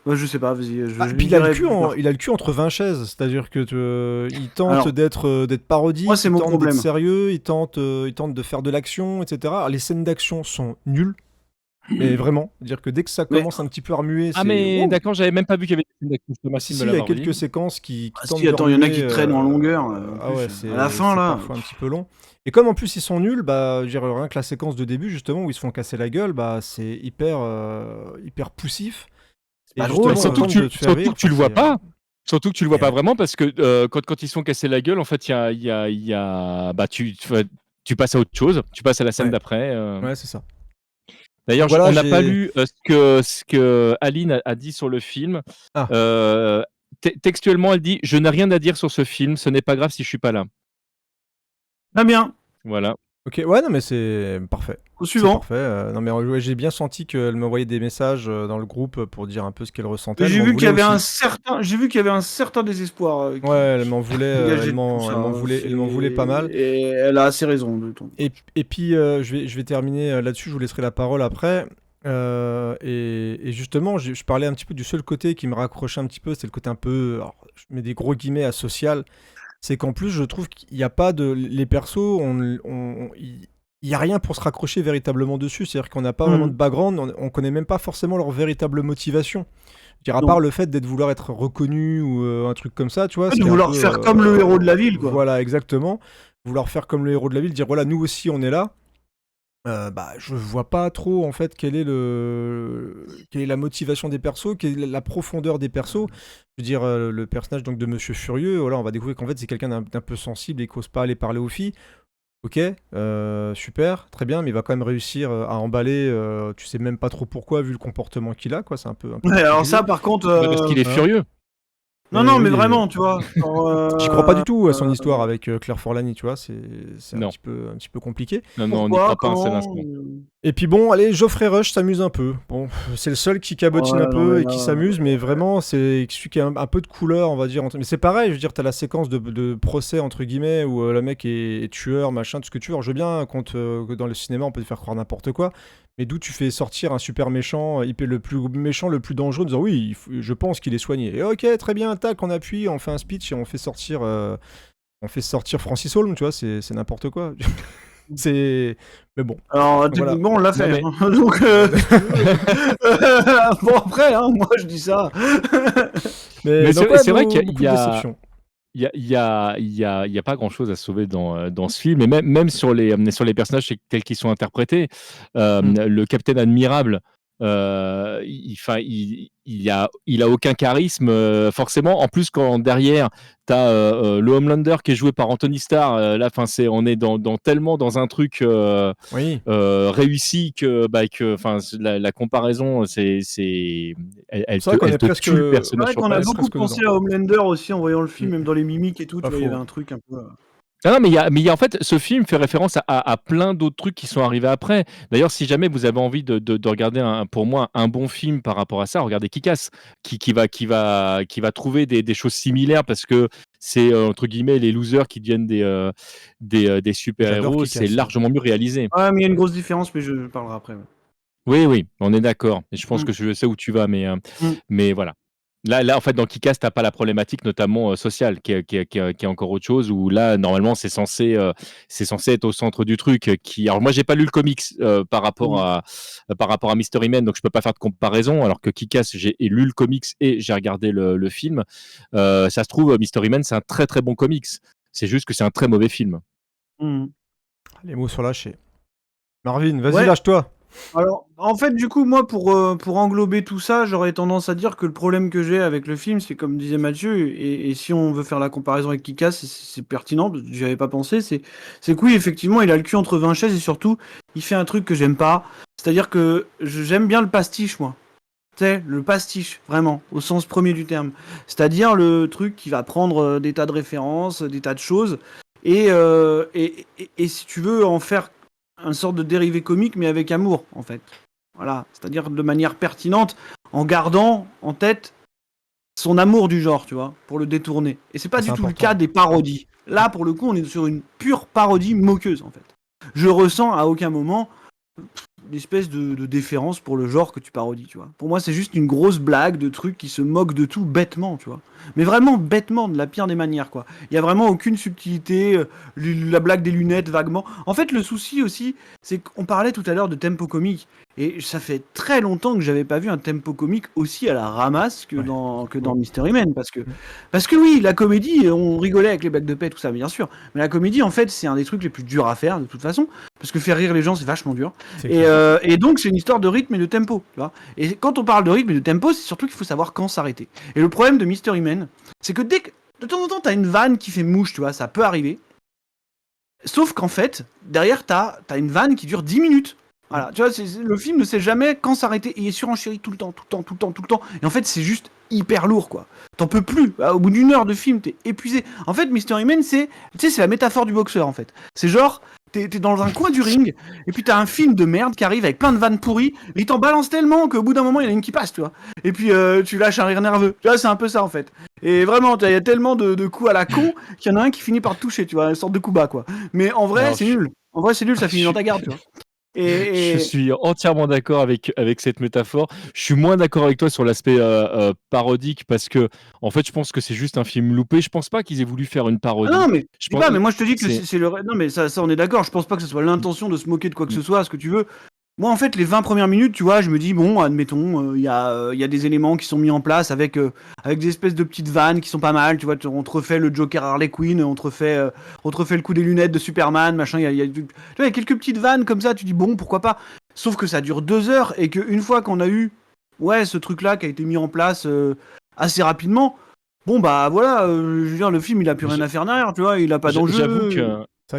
Ouais, je sais pas, vas-y. Ah, Je puis lui il a, le dirai cul plus tard. il a le cul entre 20 chaises, c'est-à-dire que il tente Alors, d'être parodique, moi, c'est il mon tente problème. d'être sérieux, il tente de faire de l'action, etc. Alors, les scènes d'action sont nulles, mais vraiment, dire que dès que ça Mais commence un petit peu à remuer, Ah, c'est mais wow. d'accord, j'avais même pas vu qu'il y avait des scènes d'action. Merci Si, de si, me il y a l'avoir dit. quelques séquences qui ah, tentent si, de attends, il y en a qui remuer. traînent en longueur. En Ah ouais, plus. À la fin, c'est là. parfois un petit peu long. Et comme en plus ils sont nuls, bah, je veux dire, rien que la séquence de début, justement, où ils se font casser la gueule, bah, c'est hyper poussif. C'est pas Et drôle, Mais justement, quoi. on tente de te faire rire. surtout que tu le vois pas. Surtout que tu le vois Et pas ouais. vraiment parce que quand ils se font casser la gueule, en fait, bah, tu passes à autre chose. Tu passes à la scène Ouais. d'après. Ouais, c'est ça. D'ailleurs, Donc voilà, on n'a pas j'ai. lu ce que Aline a dit sur le film. Ah. Textuellement, elle dit: Je n'ai rien à dire sur ce film, ce n'est pas grave si je suis pas là. Très bien. Voilà. Ok, ouais, non, mais c'est parfait. Au C'est suivant. parfait. Non, mais ouais, j'ai bien senti qu'elle m'envoyait des messages dans le groupe pour dire un peu ce qu'elle ressentait. Elle J'ai m'en vu qu'il y voulait avait aussi. j'ai vu qu'il y avait un certain désespoir Ouais, elle m'en voulait, dégagé elle de tout ça. m'en voulait pas mal. Et elle a assez raison de ton. Et puis, je vais terminer là-dessus, je vous laisserai la parole après. Et justement, je parlais un petit peu du seul côté qui me raccrochait un petit peu, c'est le côté un peu, alors, je mets des gros guillemets, asocial. C'est qu'en plus, je trouve qu'il n'y a pas de. Les persos, il n'y a rien pour se raccrocher véritablement dessus. C'est-à-dire qu'on n'a pas vraiment de background, on connaît même pas forcément leur véritable motivation. Je veux dire, à Non. part le fait d'être vouloir être reconnu ou un truc comme ça, tu vois. De ce qui est un vouloir peu, faire comme le héros de la ville, quoi. Voilà, exactement. Vouloir faire comme le héros de la ville, dire voilà, nous aussi on est là. Bah, je vois pas trop en fait quelle est la motivation des persos, quelle est la profondeur des persos. Je veux dire, le personnage donc de Monsieur Furieux, voilà, on va découvrir qu'en fait c'est quelqu'un d'un peu sensible et qui n'ose pas aller parler aux filles. Ok, super, très bien, mais il va quand même réussir à emballer, tu sais même pas trop pourquoi vu le comportement qu'il a, quoi. C'est un peu Ouais, alors particulier. ça, par contre. Parce qu'il est furieux. Non, mais oui, vraiment, tu vois. J'y crois pas du tout à son histoire avec Claire Forlani, tu vois, c'est un Non. petit peu compliqué. Non, on n'y Pourquoi, croit pas un seul comment, instant. Et puis bon, allez, Geoffrey Rush s'amuse un peu. Bon, c'est le seul qui cabotine Ouais, un non, peu mais et qui là- s'amuse, mais vraiment, c'est celui qui a un peu de couleur, on va dire. Mais c'est pareil, je veux dire, t'as la séquence de procès, entre guillemets, où le mec est tueur, machin, tout ce que tu veux. Alors, je veux bien, que dans le cinéma, on peut te faire croire n'importe quoi, mais d'où tu fais sortir un super méchant, le plus méchant, le plus dangereux, en disant oui, je pense qu'il est soigné. Et ok, très bien, tac, on appuie, on fait un speech et on fait sortir Francis Holm, tu vois, c'est n'importe quoi. Mais bon. Alors, Voilà. techniquement, on l'a fait. mais- hein. Donc, bon, après, hein, moi, je dis ça. Mais c'est donc, ouais, c'est vrai qu'il beaucoup y de a, déceptions. il y a pas grand chose à sauver dans ce film, et même sur les personnages tels qu'ils sont interprétés. Le Capitaine Admirable, il a aucun charisme, forcément. En plus, quand derrière, tu as le Homelander qui est joué par Anthony Starr, là, on est tellement dans un truc Oui. réussi que la comparaison, elle C'est vrai qu'on est te presque. tue le C'est personnage vrai sur qu'on a place. Ouais, beaucoup presque pensé dedans. à Homelander aussi en voyant le film, même dans les mimiques et tout. Pas Tu vois, il y avait faux. un truc un peu. Non, mais en fait, ce film fait référence à plein d'autres trucs qui sont arrivés après. D'ailleurs, si jamais vous avez envie de regarder pour moi un bon film par rapport à ça, regardez Kick-Ass, qui va trouver des choses similaires parce que c'est entre guillemets les losers qui deviennent des super-héros. C'est Kick-Ass. largement mieux réalisé. Ouais, mais il y a une grosse différence, mais je parlerai après. Ouais. Oui, on est d'accord. Et je pense que je sais où tu vas, mais voilà. Là, en fait, dans Kick-Ass, t'as pas la problématique, notamment sociale, qui est encore autre chose. Où là, normalement, c'est censé être au centre du truc. Alors, moi, j'ai pas lu le comics par rapport à Mystery Men, donc je peux pas faire de comparaison. Alors que Kick-Ass, j'ai lu le comics et j'ai regardé le film. Ça se trouve, Mystery Men, c'est un très très bon comics. C'est juste que c'est un très mauvais film. Les mots sont lâchés. Marvin, vas-y, Ouais. lâche-toi. Alors, en fait, du coup, moi, pour englober tout ça, j'aurais tendance à dire que le problème que j'ai avec le film, c'est comme disait Mathieu, et si on veut faire la comparaison avec Kick-Ass, c'est pertinent, parce que j'y avais pas pensé, c'est que oui, effectivement, il a le cul entre 20 chaises, et surtout, il fait un truc que j'aime pas, c'est-à-dire que j'aime bien le pastiche, moi. Tu sais, le pastiche, vraiment, au sens premier du terme. C'est-à-dire le truc qui va prendre des tas de références, des tas de choses, et si tu veux en faire une sorte de dérivé comique, mais avec amour, en fait. Voilà, c'est-à-dire de manière pertinente, en gardant en tête son amour du genre, tu vois, pour le détourner. Et c'est pas du tout le cas des parodies. Là, pour le coup, on est sur une pure parodie moqueuse, en fait. Je ressens à aucun moment une espèce de déférence pour le genre que tu parodies, tu vois. Pour moi, c'est juste une grosse blague de trucs qui se moquent de tout bêtement, tu vois. Mais vraiment bêtement, de la pire des manières, quoi. Il y a vraiment aucune subtilité, la blague des lunettes, vaguement. En fait, le souci aussi, c'est qu'on parlait tout à l'heure de tempo comique, et ça fait très longtemps que j'avais pas vu un tempo comique aussi à la ramasse que dans Mystery Men, parce que oui, la comédie, on rigolait avec les blagues de paix, tout ça, bien sûr, mais la comédie, en fait, c'est un des trucs les plus durs à faire, de toute façon, parce que faire rire les gens, c'est vachement dur. Et donc, c'est une histoire de rythme et de tempo, tu vois. Et quand on parle de rythme et de tempo, c'est surtout qu'il faut savoir quand s'arrêter. Et le problème de Mystery Men, c'est que dès que, de temps en temps, t'as une vanne qui fait mouche, tu vois, ça peut arriver. Sauf qu'en fait, derrière, t'as une vanne qui dure 10 minutes. Voilà, tu vois, le film ne sait jamais quand s'arrêter. Et il est surenchéri tout le temps. Et en fait, c'est juste hyper lourd, quoi. T'en peux plus. Au bout d'une heure de film, t'es épuisé. En fait, Mystery Men, c'est la métaphore du boxeur, en fait. C'est genre, t'es dans un coin du ring, et puis t'as un film de merde qui arrive avec plein de vannes pourries, et il t'en balance tellement qu'au bout d'un moment, il y en a une qui passe, tu vois. Et puis, tu lâches un rire nerveux. Tu vois, c'est un peu ça, en fait. Et vraiment, il y a tellement de coups à la con qu'il y en a un qui finit par te toucher, tu vois, une sorte de coup bas, quoi. Mais en vrai, c'est nul. En vrai, c'est nul, ça finit dans ta garde, tu vois. Je suis entièrement d'accord avec cette métaphore. Je suis moins d'accord avec toi sur l'aspect parodique parce que, en fait, je pense que c'est juste un film loupé. Je pense pas qu'ils aient voulu faire une parodie. Non, mais mais moi je te dis que c'est le. Non, mais ça, on est d'accord. Je pense pas que ce soit l'intention de se moquer de quoi que ce soit, ce que tu veux. Moi, en fait, les 20 premières minutes, tu vois, je me dis, bon, admettons, il y a des éléments qui sont mis en place avec des espèces de petites vannes qui sont pas mal, tu vois, on te refait le Joker Harley Quinn, on te refait le coup des lunettes de Superman, machin, il y a quelques petites vannes comme ça, tu dis, bon, pourquoi pas. Sauf que ça dure 2 heures et qu'une fois qu'on a eu, ce truc-là qui a été mis en place assez rapidement, bon, bah voilà, je veux dire, le film, il a plus rien à faire derrière, tu vois, il a pas d'enjeu.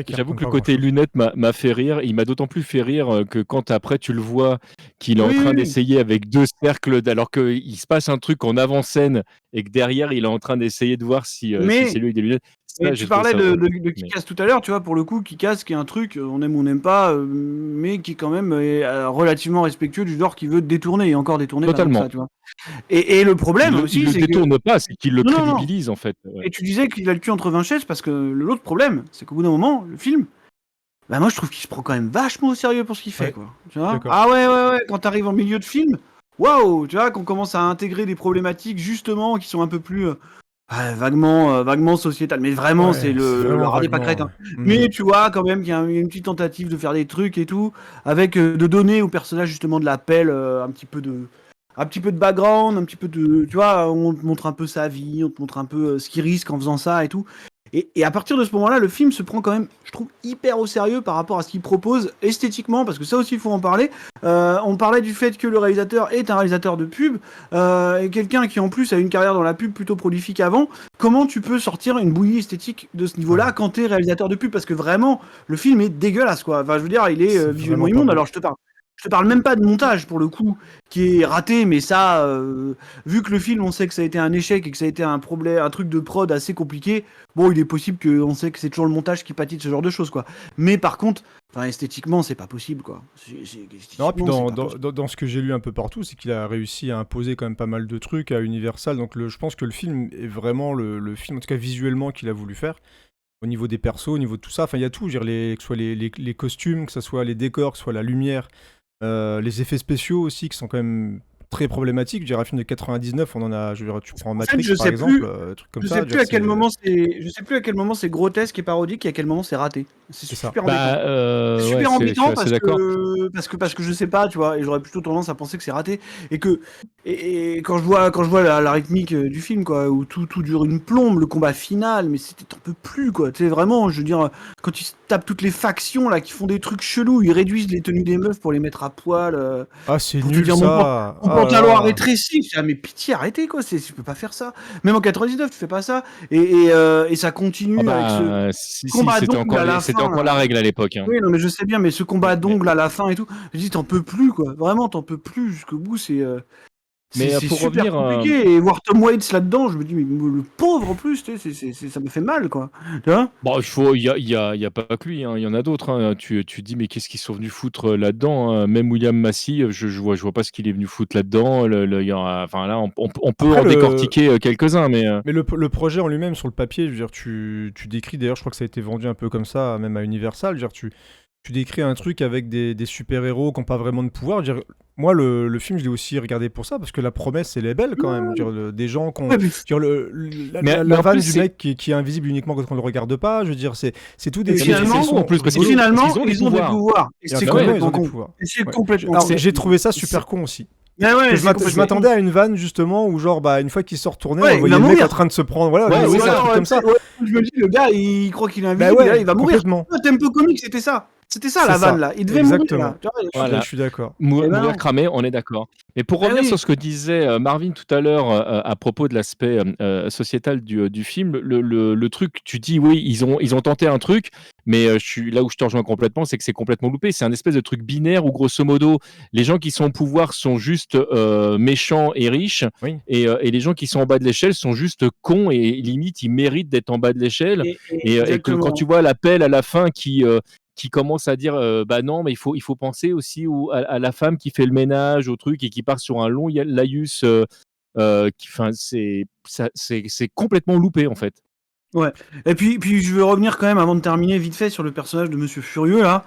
J'avoue que le côté lunettes m'a fait rire. Il m'a d'autant plus fait rire que quand après tu le vois qu'il est en train d'essayer avec 2 cercles, alors qu'il se passe un truc en avant-scène et que derrière il est en train d'essayer de voir si c'est lui avec des lunettes. Mais tu parlais de Kick-Ass tout à l'heure, tu vois, pour le coup, Kick-Ass qui est un truc, on aime ou on n'aime pas, mais qui quand même est relativement respectueux du genre qui veut détourner et encore détourner. Totalement. Ça, tu vois. Et le problème aussi, c'est qu'il ne détourne pas, c'est qu'il le crédibilise en fait. Ouais. Et tu disais qu'il a le cul entre 20 chaises parce que l'autre problème, c'est qu'au bout d'un moment, le film, bah moi je trouve qu'il se prend quand même vachement au sérieux pour ce qu'il fait, quoi. Tu vois ? Ah ouais, quand t'arrives en milieu de film, waouh, tu vois, qu'on commence à intégrer des problématiques justement qui sont un peu plus vaguement sociétales, mais vraiment c'est le rat des pâquerettes. Hein. Mais tu vois quand même qu'il y a une petite tentative de faire des trucs et tout, avec de donner au personnage justement de l'appel, un petit peu de background, un petit peu de, tu vois, on te montre un peu sa vie, on te montre un peu ce qu'il risque en faisant ça et tout. Et à partir de ce moment-là, le film se prend quand même, je trouve, hyper au sérieux par rapport à ce qu'il propose esthétiquement, parce que ça aussi, il faut en parler. On parlait du fait que le réalisateur est un réalisateur de pub, et quelqu'un qui en plus a une carrière dans la pub plutôt prolifique avant. Comment tu peux sortir une bouillie esthétique de ce niveau-là quand t'es réalisateur de pub ? Parce que vraiment, le film est dégueulasse, quoi. Enfin, je veux dire, il est visuellement immonde, alors je te parle. Je te parle même pas de montage pour le coup, qui est raté, mais ça, vu que le film, on sait que ça a été un échec et que ça a été un problème, un truc de prod assez compliqué, bon, il est possible qu'on sait que c'est toujours le montage qui pâtit de ce genre de choses, quoi. Mais par contre, esthétiquement, c'est pas possible, quoi. Non, puis Esthétiquement, c'est pas possible. dans ce que j'ai lu un peu partout, c'est qu'il a réussi à imposer quand même pas mal de trucs à Universal. Donc je pense que le film est vraiment le film, en tout cas visuellement, qu'il a voulu faire. Au niveau des persos, au niveau de tout ça. Enfin, il y a tout. Je veux dire, que ce soit les costumes, que ce soit les décors, que ce soit la lumière, les effets spéciaux aussi, qui sont quand même très problématiques. Je dirais, un film de 99, on en a. Je veux dire, tu prends Matrix, je par sais exemple, plus. truc comme Je ça. sais Je veux plus dire, à quel moment c'est, je sais plus à quel moment c'est grotesque et parodique et à quel moment c'est raté. C'est C'est ça. super embêtant. Bah, C'est ouais, super je suis embêtant assez d'accord. parce que je sais pas, tu vois, et j'aurais plutôt tendance à penser que c'est raté et que et quand je vois la rythmique du film quoi, où tout dure une plombe, le combat final, mais t'en peux plus quoi. Tu sais vraiment, je veux dire, quand ils se tapent toutes les factions là qui font des trucs chelous, ils réduisent les tenues des meufs pour les mettre à poil. Ah, c'est Pour te nul dire ça. mon Ah là pantalon a là. rétréci. Ah, mais pitié, arrêtez quoi, tu peux pas faire ça. Même en 99, tu fais pas ça. Et ça Ah continue avec ce bah, si, combat c'était d'ongles encore, à la c'était fin encore la là. règle à l'époque. Hein. Oui, non, mais je sais bien, mais ce combat Mais, d'ongles à la fin et tout, je dis, t'en peux plus quoi. Vraiment, t'en peux plus jusqu'au bout. C'est pour super revenir, compliqué. Et voir Tom Waits là-dedans, je me dis, mais le pauvre en plus, tu sais, ça me fait mal quoi. Tu vois? bon, il y a pas que lui, hein, il y en a d'autres. Hein. Tu dis, mais qu'est-ce qu'ils sont venus foutre là-dedans? Hein. Même William Massey, je vois pas ce qu'il est venu foutre là-dedans. Enfin, là, on peut Après, en décortiquer quelques-uns, mais. mais le projet en lui-même, sur le papier, je veux dire, tu décris, d'ailleurs, je crois que ça a été vendu un peu comme ça, même à Universal. Je veux dire, tu décris un truc avec des super-héros qui n'ont pas vraiment de pouvoir. Je veux dire, moi, le film, je l'ai aussi regardé pour ça, parce que la promesse, elle est belle quand même. Je veux dire, des gens qui ont. Ouais, mais Je veux dire, Mais la en vanne plus, du mec qui est invisible uniquement quand on le regarde pas. Je veux dire, c'est tout Et des finalement, effets en plus, parce et qu'ils rigolos. finalement, ont des ils ont des pouvoirs. pouvoirs. Et Et c'est finalement, ils complètement ont des con. pouvoirs. Et c'est Ouais. complètement Alors, con. j'ai trouvé ça super con aussi. Mais ouais, Je c'est complètement m'attendais con. à une vanne justement où genre une fois qu'il sort tourner, Ouais, on il voyait va le mec mourir. en train de se prendre voilà, Ouais, c'est c'est ça, ça. un truc comme ça. Ouais, je me dis, le gars, il croit qu'il est Bah invisible, et là, ouais, il va mourir. complètement. Le tempo comique, c'était ça. C'était ça, C'est la ça. vanne, là. Il devait mourir, Exactement. là. Tu vois, Voilà. Je suis d'accord. Eh ben Mourir non. cramé, on est d'accord. Mais pour Eh revenir oui. sur ce que disait Marvin tout à l'heure à propos de l'aspect sociétal du film, le truc, tu dis oui, ils ont tenté un truc, mais là où je te rejoins complètement, c'est que c'est complètement loupé. C'est un espèce de truc binaire où grosso modo, les gens qui sont au pouvoir sont juste méchants et riches, Oui. et les gens qui sont en bas de l'échelle sont juste cons et limite ils méritent d'être en bas de l'échelle. Et que quand Exactement. tu vois l'appel à la fin qui commence à dire bah non, mais il faut penser aussi à la femme qui fait le ménage, au truc, et qui part sur un long laïus. C'est complètement loupé en fait. Ouais. Et puis, je veux revenir quand même, avant de terminer, vite fait, sur le personnage de Monsieur Furieux, là.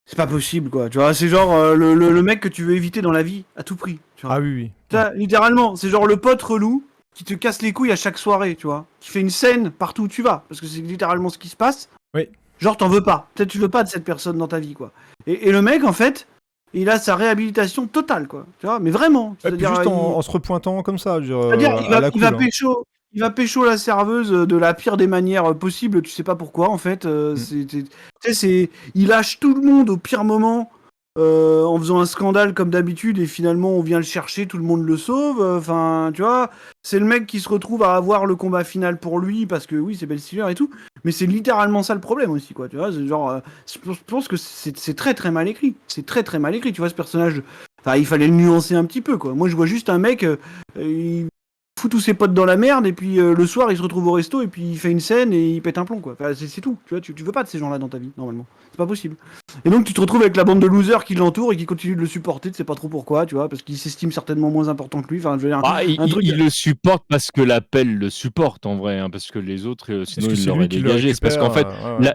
C'est pas possible, quoi. Tu vois, c'est genre le mec que tu veux éviter dans la vie, à tout prix. Tu vois. Ah oui. Ça, littéralement, c'est genre le pote relou qui te casse les couilles à chaque soirée, tu vois. Qui fait une scène partout où tu vas. Parce que c'est littéralement ce qui se passe. Oui. Genre, t'en veux pas. Peut-être tu veux pas de cette personne dans ta vie, quoi. Et le mec, en fait, il a sa réhabilitation totale, quoi. Tu vois, mais vraiment. Et puis C'est-à-dire, juste en se repointant comme ça, je veux dire, c'est-à-dire, à la il cool. va Hein. pécho. Il va pécho la serveuse de la pire des manières possibles, tu sais pas pourquoi en fait. Tu sais, il lâche tout le monde au pire moment en faisant un scandale comme d'habitude et finalement on vient le chercher, tout le monde le sauve. Enfin, tu vois, c'est le mec qui se retrouve à avoir le combat final pour lui parce que oui, c'est Ben Stiller et tout, mais c'est littéralement ça le problème aussi, quoi. Tu vois, c'est genre, je pense que c'est très très mal écrit. C'est très très mal écrit, tu vois, ce personnage. Enfin, il fallait le nuancer un petit peu, quoi. Moi, je vois juste un mec. Il fout tous ses potes dans la merde et puis le soir il se retrouve au resto et puis il fait une scène et il pète un plomb quoi. Enfin, c'est tout. Tu vois, tu veux pas de ces gens-là dans ta vie normalement. C'est pas possible. Et donc tu te retrouves avec la bande de losers qui l'entourent et qui continuent de le supporter, tu sais pas trop pourquoi, tu vois, parce qu'il s'estime certainement moins important que lui. Enfin, je veux dire, un truc. Il le supporte parce que l'appel le supporte en vrai, hein, parce que les autres sinon ils l'auraient dégagé. C'est parce qu'en fait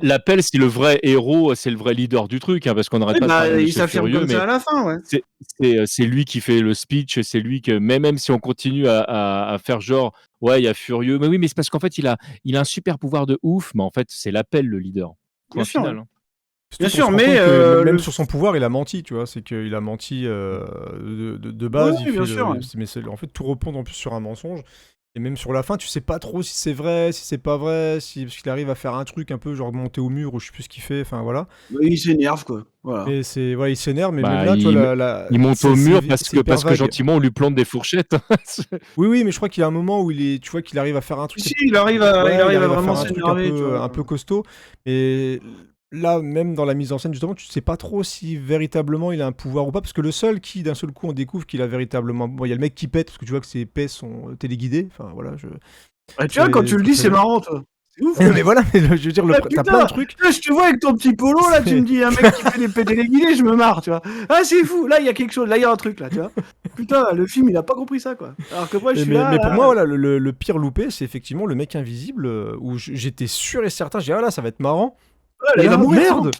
l'appel c'est le vrai héros, c'est le vrai leader du truc, hein, parce qu'on n'arrête pas de parler de il s'affirme Furieux, comme ça à la fin, ouais. c'est lui qui fait le speech, c'est lui que même si on continue à faire genre ouais il y a Furieux, mais oui mais c'est parce qu'en fait il a un super pouvoir de ouf, mais en fait c'est l'appel le leader. Point Bien sûr. final. Ouais. Hein. Bien sûr, mais même sur son pouvoir, il a menti, tu vois. C'est qu'il a menti de base. Oui, bien sûr. Mais en fait, tout repose en plus sur un mensonge. Et même sur la fin, tu sais pas trop si c'est vrai, si c'est pas vrai, parce qu'il arrive à faire un truc un peu genre monter au mur ou je sais plus ce qu'il fait. Enfin voilà. Il s'énerve quoi. Voilà. Et il s'énerve, mais Bah, même là, tu vois, il monte au mur parce hyper que vague. gentiment on lui plante des fourchettes. Oui, mais je crois qu'il y a un moment où tu vois qu'il arrive à faire un truc. Si, il arrive à vraiment faire un truc s'énerver. un peu costaud. Et là, même dans la mise en scène, justement, tu sais pas trop si véritablement il a un pouvoir ou pas, parce que le seul qui, d'un seul coup, on découvre qu'il a véritablement... Bon, il y a le mec qui pète, parce que tu vois que ses épées sont téléguidées, enfin, voilà, Tu vois, quand tu le dis, c'est marrant, toi. C'est ouf. Mais voilà, mais je veux dire, t'as plein de trucs. Là, je te vois avec ton petit polo, là, tu me dis un mec qui fait des pétés téléguidés, je me marre, tu vois. Ah, c'est fou, là, il y a quelque chose, là, il y a un truc, là, tu vois. Putain, le film, il a pas compris ça, quoi. Alors que moi, je suis là. Mais pour moi, voilà, le pire loupé, c'est effectivement le mec invisible, où j'étais sûr et certain, j'ai dit, ah là, ça va être marrant. Là, il va mourir. Merde!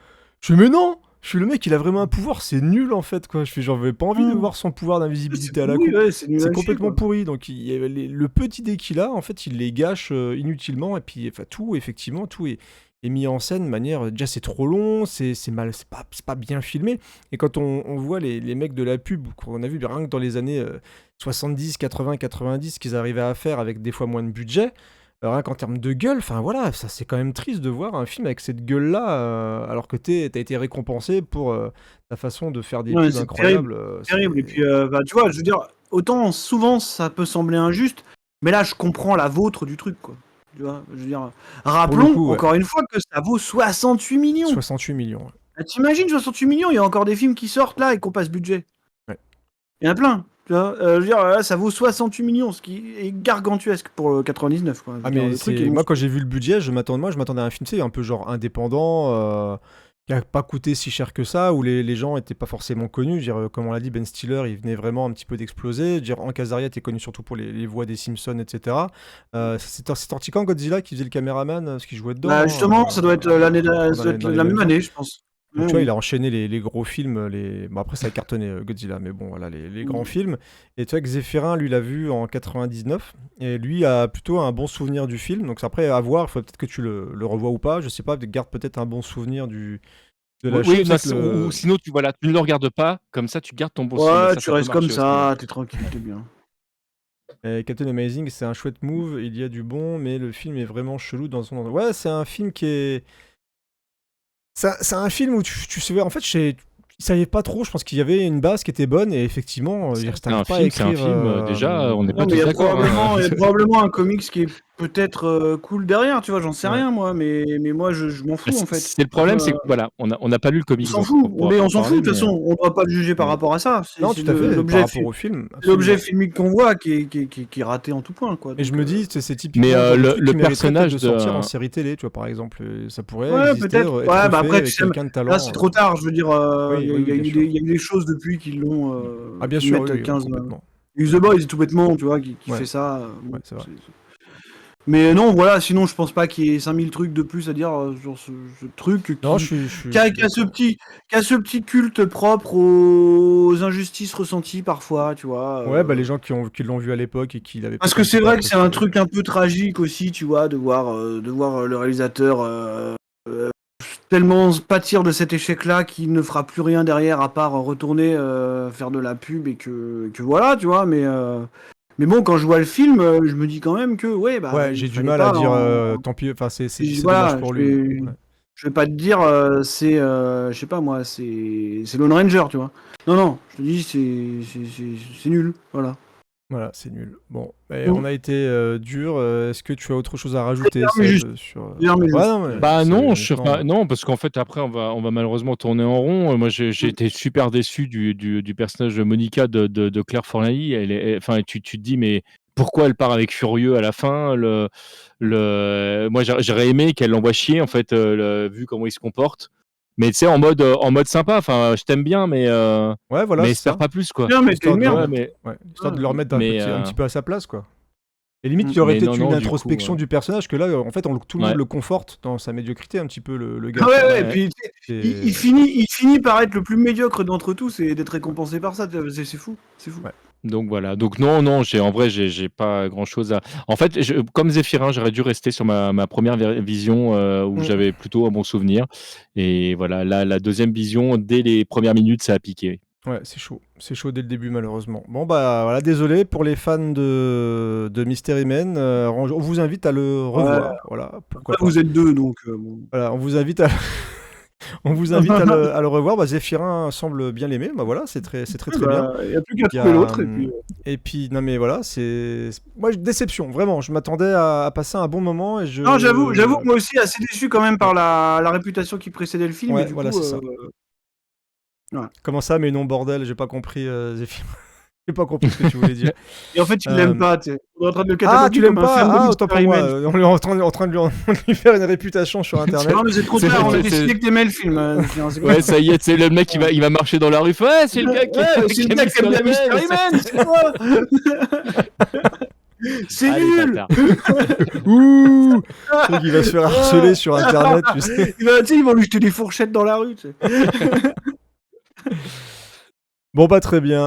Je fais, mais non! Je suis le mec, il a vraiment un pouvoir, c'est nul en fait, quoi. Je fais, j'avais pas envie de voir son pouvoir d'invisibilité à la con. Ouais, c'est complètement pourri. Donc, le petit dé qu'il a, en fait, il les gâche inutilement. Et puis, enfin, tout est mis en scène de manière. Déjà, c'est trop long, c'est mal, c'est pas bien filmé. Et quand on voit les mecs de la pub, qu'on a vu rien que dans les années 70, 80, 90, qu'ils arrivaient à faire avec des fois moins de budget. Rien qu'en termes de gueule, enfin voilà, ça c'est quand même triste de voir un film avec cette gueule-là, alors que t'as été récompensé pour ta façon de faire des pubs incroyables. Terrible. Et puis, tu vois, je veux dire, autant souvent ça peut sembler injuste, mais là je comprends la vôtre du truc, quoi. Tu vois, je veux dire, rappelons encore une fois que ça vaut 68 millions. 68 millions. Ouais. Ah, t'imagines 68 millions, il y a encore des films qui sortent là et qu'on passe budget. Ouais. Il y en a plein. Tu vois, je veux dire, là, ça vaut 68 millions, ce qui est gargantuesque pour 99. Quoi. Ah, mais moi, quand j'ai vu le budget, je m'attendais à un film, tu sais, un peu genre indépendant, qui a pas coûté si cher que ça, où les gens étaient pas forcément connus. Je veux dire, comme on l'a dit, Ben Stiller, il venait vraiment un petit peu d'exploser. Je veux dire, Hank Azaria était connu surtout pour les voix des Simpsons, etc. C'est sorti quand Godzilla qui faisait le caméraman, ce qui jouait dedans. Justement, ça doit être la même année, je pense. Donc, tu vois, il a enchaîné les gros films. Bon, après, ça a cartonné Godzilla, mais bon, voilà, les grands films. Et tu vois que Zéphirin, lui, l'a vu en 99. Et lui a plutôt un bon souvenir du film. Donc, après, à voir, il faut peut-être que tu le revois ou pas. Je sais pas, garde peut-être un bon souvenir de la chose. Ou sinon, tu ne le regardes pas. Comme ça, tu gardes ton bon souvenir. Ouais, tu restes comme ça, t'es tranquille, t'es bien. Et Captain Amazing, c'est un chouette move. Il y a du bon, mais le film est vraiment chelou dans son endroit. Ouais, c'est un film qui est. C'est un film où tu sais, en fait, je savais pas trop. Je pense qu'il y avait une base qui était bonne et effectivement, il restait pas à écrire. C'est un film, déjà, on n'est pas tous d'accord. Il y a probablement un comics qui est peut-être cool derrière, tu vois, j'en sais rien, moi, mais moi, je m'en fous, en fait. C'est le problème, c'est que voilà, on n'a pas lu le comics. On s'en fout, on s'en fout, de toute façon, on ne doit pas le juger par rapport à ça. Non, tout à fait, par rapport au film. L'objet filmique qu'on voit qui est raté en tout point, quoi. Et je me dis, c'est typiquement le personnage de sortir en série télé, tu vois, par exemple, ça pourrait exister, peut-être. Après, quelqu'un de talent. Là, c'est trop tard, je veux dire, il y a eu des choses depuis qu'ils l'ont. Ah, bien sûr, 15 complètement. The Boys, tout bêtement, tu vois, qui fait ça. Ouais, c'est vrai. Mais non, voilà, sinon je pense pas qu'il y ait 5000 trucs de plus à dire sur ce truc qui a ce petit culte propre aux injustices ressenties parfois, tu vois. Ouais, les gens qui l'ont vu à l'époque et qui l'avaient. Parce que c'est vrai que c'est un truc un peu tragique aussi, tu vois, de voir le réalisateur tellement pâtir de cet échec-là qu'il ne fera plus rien derrière à part retourner faire de la pub et que voilà, tu vois, mais bon, quand je vois le film, je me dis quand même que j'ai du mal à dire tant pis, enfin c'est dommage pour lui. Je vais pas te dire je sais pas moi, c'est Lone Ranger, tu vois. Non, je te dis c'est nul, voilà. Voilà, c'est nul. Bon, on a été dur. Est-ce que tu as autre chose à rajouter sur non, parce qu'en fait après on va malheureusement tourner en rond. Moi j'ai été super déçu du personnage de Monica de Claire Forlani. Enfin, tu te dis mais pourquoi elle part avec Furieux à la fin Moi j'aurais aimé qu'elle l'envoie chier en fait, vu comment il se comporte. Mais tu sais, en mode sympa, enfin, je t'aime bien, mais espère pas plus, quoi. Non, mais histoire de le remettre un petit peu à sa place, quoi. Et limite, il y aurait peut-être une introspection du personnage, que là, en fait, tout le monde le conforte dans sa médiocrité, un petit peu, le gars. Et puis il finit par être le plus médiocre d'entre tous et d'être récompensé par ça, c'est fou. Ouais. Donc voilà, donc non, en vrai, j'ai pas grand chose à. En fait, comme Zéphirin, j'aurais dû rester sur ma première vision où j'avais plutôt un bon souvenir. Et voilà, la deuxième vision, dès les premières minutes, ça a piqué. Ouais, c'est chaud dès le début, malheureusement. Bon, voilà, désolé pour les fans de Mystery Men. On vous invite à le revoir. Voilà, pourquoi pas. Vous êtes deux, donc. Voilà, on vous invite à. On vous invite à le revoir. Bah, Zéphirin semble bien l'aimer. Bah voilà, c'est très bien. Il n'y a plus qu'à Il y a, trouver l'autre. Et puis, non mais voilà, moi, déception, vraiment. Je m'attendais à passer un bon moment et je. Non, j'avoue que moi aussi, assez déçu quand même par la réputation qui précédait le film. Ouais, et du voilà, coup, c'est ça. ouais. Comment ça, mais non, bordel, j'ai pas compris, Zéphirin. J'ai pas compris ce que tu voulais dire. Et en fait, il l'aime pas, tu sais. On est en train de le Ah, cataloguer tu l'aimes comme un fan pas? de Ah, autant pour moi. On est en train de lui faire une réputation sur Internet. Non, mais c'est trop tard, on a décidé que t'aimais le film. Ouais, ça y est, c'est le mec il va marcher dans la rue. Ouais, c'est le gars qui c'est le gars qui aime bien Mystery Man, c'est moi. C'est nul. Ouh, c'est vrai qu'il va se faire harceler sur Internet, tu sais. Ils vont lui jeter des fourchettes dans la rue, tu sais. Bon, bah très bien.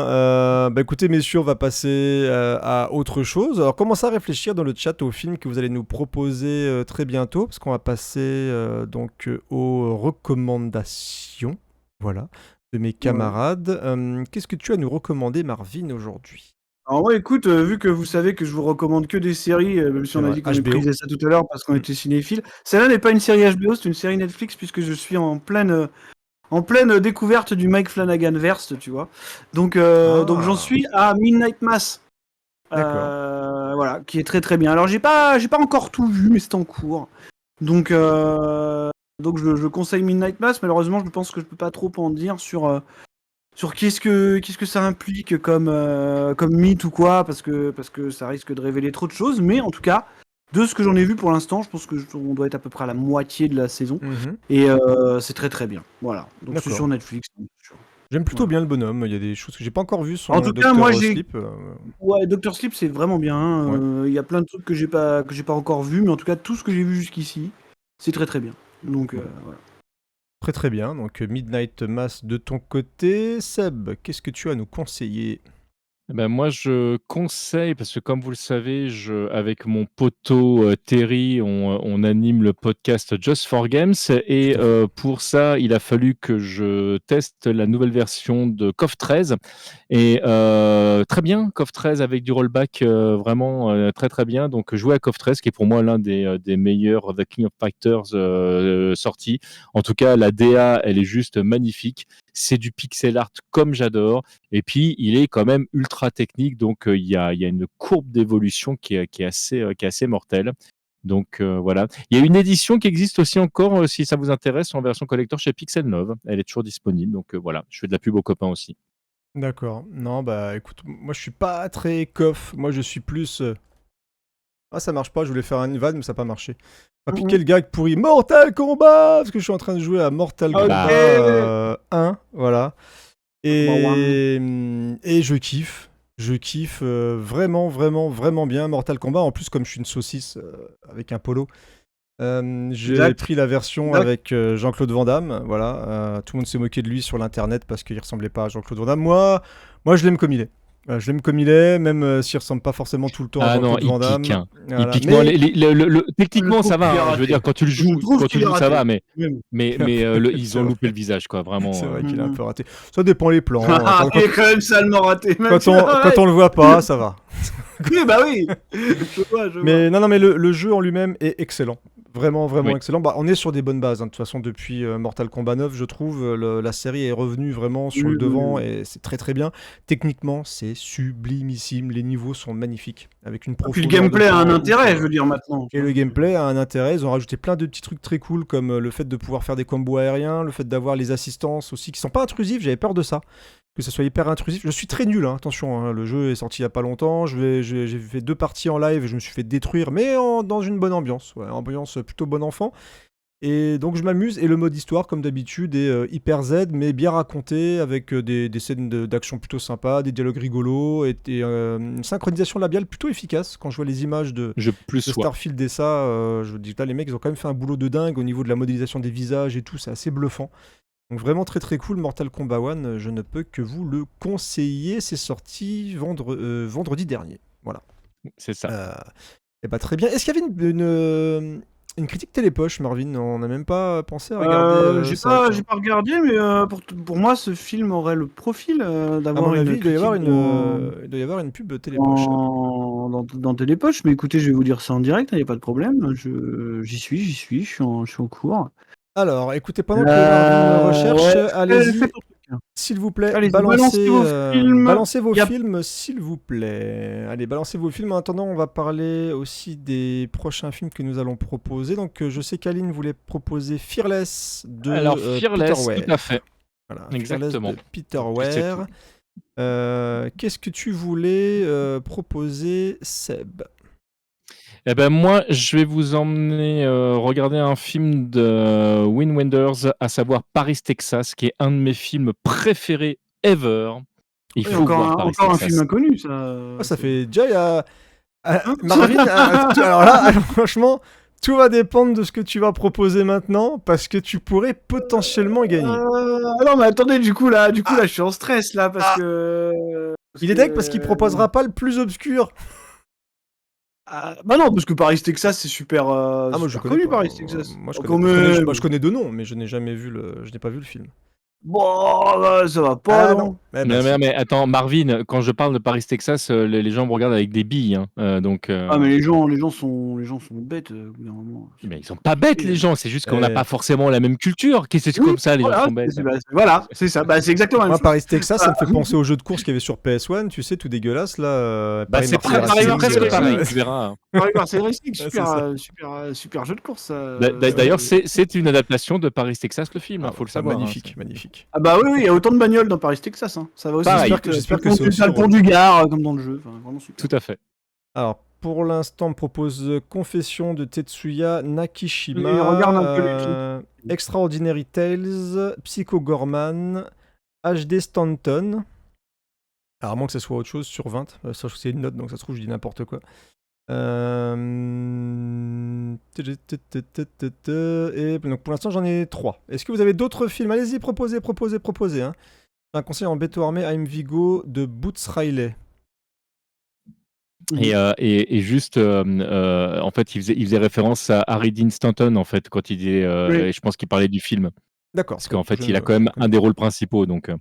Bah écoutez, messieurs, on va passer à autre chose. Alors, commencez à réfléchir dans le chat au film que vous allez nous proposer très bientôt, parce qu'on va passer donc aux recommandations, voilà, de mes camarades. Qu'est-ce que tu as à nous recommander, Marvin, aujourd'hui? Alors ouais, écoute, vu que vous savez que je vous recommande que des séries, même si on a dit qu'on méprisait ça tout à l'heure parce qu'on était cinéphiles, celle-là n'est pas une série HBO, c'est une série Netflix puisque je suis en pleine découverte du Mike Flanagan verse, tu vois. Donc j'en suis à Midnight Mass. Voilà, qui est très très bien. Alors j'ai pas encore tout vu, mais c'est en cours. Donc je conseille Midnight Mass. Malheureusement, je pense que je peux pas trop en dire sur qu'est-ce que ça implique comme mythe ou quoi, parce que ça risque de révéler trop de choses. Mais en tout cas, de ce que j'en ai vu pour l'instant, je pense que on doit être à peu près à la moitié de la saison. Et c'est très très bien. Voilà. Donc c'est sur Netflix. J'aime plutôt bien le bonhomme. Il y a des choses que j'ai pas encore vues sur en tout cas, moi Sleep. Ouais, Dr. Sleep, c'est vraiment bien. Il y a plein de trucs que j'ai pas encore vus, mais en tout cas, tout ce que j'ai vu jusqu'ici, c'est très très bien. Donc voilà. Très très bien. Donc Midnight Mass de ton côté. Seb, qu'est-ce que tu as à nous conseiller? Ben moi, je conseille, parce que comme vous le savez, avec mon poteau Terry, on anime le podcast Just for Games. Et pour ça, il a fallu que je teste la nouvelle version de KOF 13. Et très bien, KOF 13 avec du rollback, vraiment très très bien. Donc jouer à KOF 13, qui est pour moi l'un des meilleurs The King of Fighters sortis. En tout cas, la DA, elle est juste magnifique. C'est du pixel art comme j'adore. Et puis, il est quand même ultra technique. Donc, il y a une courbe d'évolution qui est assez mortelle. Donc, voilà. Il y a une édition qui existe aussi encore, si ça vous intéresse, en version collector chez Pixel Love. Elle est toujours disponible. Donc, voilà. Je fais de la pub aux copains aussi. D'accord. Non, bah écoute, moi je suis pas très KOF. Moi je suis plus. Ah, ça marche pas, je voulais faire une vanne, mais ça n'a pas marché. Ah, puis quel gag pourri. Mortal Kombat! Parce que je suis en train de jouer à Mortal Kombat 1, voilà. Et je kiffe. Je kiffe vraiment, vraiment, vraiment bien Mortal Kombat. En plus, comme je suis une saucisse avec un polo, j'ai pris la version avec Jean-Claude Van Damme. Voilà. Tout le monde s'est moqué de lui sur l'internet parce qu'il ressemblait pas à Jean-Claude Van Damme. Moi, je l'aime comme il est. Je l'aime comme il est, même s'il ressemble pas forcément tout le temps à Jean-Claude Van Damme. Pique, hein. Voilà. Il pique. Mais... techniquement, ça va. Hein. Je veux dire, quand tu le joues, ça va. Mais ils ont loupé le visage, quoi. Vraiment. C'est vrai qu'il a un peu raté. Ça dépend les plans. Il est quand même salement raté. Quand on le voit pas, ça va. Oui, bah oui. Je vois. Mais le jeu en lui-même est excellent. Vraiment, vraiment excellent. Bah, on est sur des bonnes bases. Hein. De toute façon, depuis Mortal Kombat 9, je trouve, la série est revenue vraiment sur le devant et c'est très très bien. Techniquement, c'est sublimissime. Les niveaux sont magnifiques. Avec une profondeur. Et puis le gameplay a un intérêt, je veux dire, maintenant. Et le gameplay a un intérêt. Ils ont rajouté plein de petits trucs très cool, comme le fait de pouvoir faire des combos aériens, le fait d'avoir les assistances aussi, qui sont pas intrusifs. J'avais peur de ça. Que ça soit hyper intrusif. Je suis très nul, hein, attention, hein, le jeu est sorti il y a pas longtemps, j'ai fait 2 parties en live et je me suis fait détruire, mais dans une bonne ambiance, ambiance plutôt bon enfant. Et donc je m'amuse, et le mode histoire, comme d'habitude, est hyper Z, mais bien raconté, avec des scènes d'action plutôt sympas, des dialogues rigolos, et une synchronisation labiale plutôt efficace. Quand je vois les images de Starfield et ça, je me dis, là, les mecs, ils ont quand même fait un boulot de dingue au niveau de la modélisation des visages et tout, c'est assez bluffant. Donc vraiment très très cool, Mortal Kombat 1, je ne peux que vous le conseiller, c'est sorti vendredi dernier, voilà. C'est ça. Et bah très bien, est-ce qu'il y avait une critique télépoche, Marvin? On n'a même pas pensé à regarder j'ai pas regardé, mais pour moi, ce film aurait le profil d'avoir une critique. Il doit y avoir une pub télépoche. Dans télépoche, mais écoutez, je vais vous dire ça en direct, il n'y a pas de problème, j'y suis, je suis au cours. Alors, écoutez, pendant que Marvin recherche, allez-y, fais ton truc, hein. s'il vous plaît, Allez-y, balancez balancez vos films. vos Y a- films, s'il vous plaît. Allez, balancez vos films. En attendant, on va parler aussi des prochains films que nous allons proposer. Donc, je sais qu'Aline voulait proposer Fearless de Alors, Fearless, Peter Weir. tout à fait. Voilà, Exactement. Fearless de Peter Weir. Qu'est-ce que tu voulais proposer, Seb? Eh ben moi, je vais vous emmener regarder un film de Wim Wenders, à savoir Paris, Texas, qui est un de mes films préférés ever. Il Oui, faut voir Paris, encore un Texas. film inconnu, ça. Oh, ça fait déjà. Marvin, alors là, franchement, tout va dépendre de ce que tu vas proposer maintenant, parce que tu pourrais potentiellement gagner. Non, mais attendez, du coup, là, je suis en stress, là, parce que... Il est deck parce qu'il proposera pas le plus obscur. Bah non, parce que Paris, Texas, c'est super, Moi je super connais connu, pas. Paris, Texas. Moi je Quand connais, même. moi, je connais de nom, mais je n'ai jamais vu je n'ai pas vu le film. Bon, bah, ça va pas, non. Eh ben, Mais attends, Marvin, quand je parle de Paris, Texas, les gens me regardent avec des billes. Donc, Ah, mais les gens sont bêtes, au bout d'un moment. mais ils sont pas bêtes, les gens. C'est juste qu'on n'a pas forcément la même culture. Qu'est-ce que c'est Oui, comme ça, les voilà, gens sont bêtes. Voilà, c'est ça. Bah, c'est exactement la moi même chose. Paris Texas, ça me fait penser au jeu de course qu'il y avait sur PS1, tu sais, tout dégueulasse là. Bah, c'est Paris-Marseille pareil, Racing, presque pareil, tu verras. C'est Racing, c'est ça. super jeu de course. Ça. D'ailleurs, c'est une adaptation de Paris, Texas, le film. Faut le savoir. Magnifique, magnifique. Ah bah oui, il y a autant de bagnoles dans Paris, Texas. Hein. Ça va aussi. Pareil. J'espère que c'est aussi le pont du Gard, comme dans le jeu. Enfin, vraiment super. Tout à fait. Alors, pour l'instant, on propose Confession de Tetsuya Nakishima, Et regarde un peu les films. Extraordinary Tales, Psycho Gorman, HD Stanton. Alors, à moins que ça soit autre chose, sur 20. Ça, c'est une note, donc ça se trouve, je dis n'importe quoi. Et donc, pour l'instant, j'en ai 3. Est-ce que vous avez d'autres films? Allez-y, proposez. Hein. Un conseil en Beto Armé, I'm Vigo de Boots Riley. Et juste, en fait, il faisait référence à Harry Dean Stanton, en fait, quand il disait, et je pense qu'il parlait du film. D'accord. Parce qu'en fait, il a quand même un des rôles principaux, donc.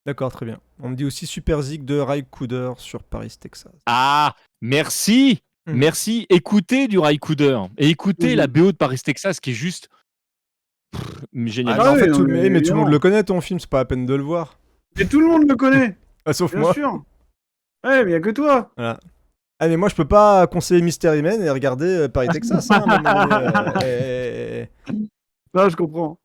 D'accord, très bien. On me dit aussi Super Zig de Ray Cooder sur Paris, Texas. Ah, merci. Merci. Écoutez du Ray Cooder et écoutez la BO de Paris, Texas, qui est juste génial. En fait, tout le monde le connaît, ton film, c'est pas la peine de le voir. Et tout le monde le connaît. Sauf Bien moi. sûr. Ouais, mais il y a que toi. Voilà. Ah, mais moi, je peux pas conseiller Mystery Men et regarder Paris, Texas. Hein, Non, je comprends.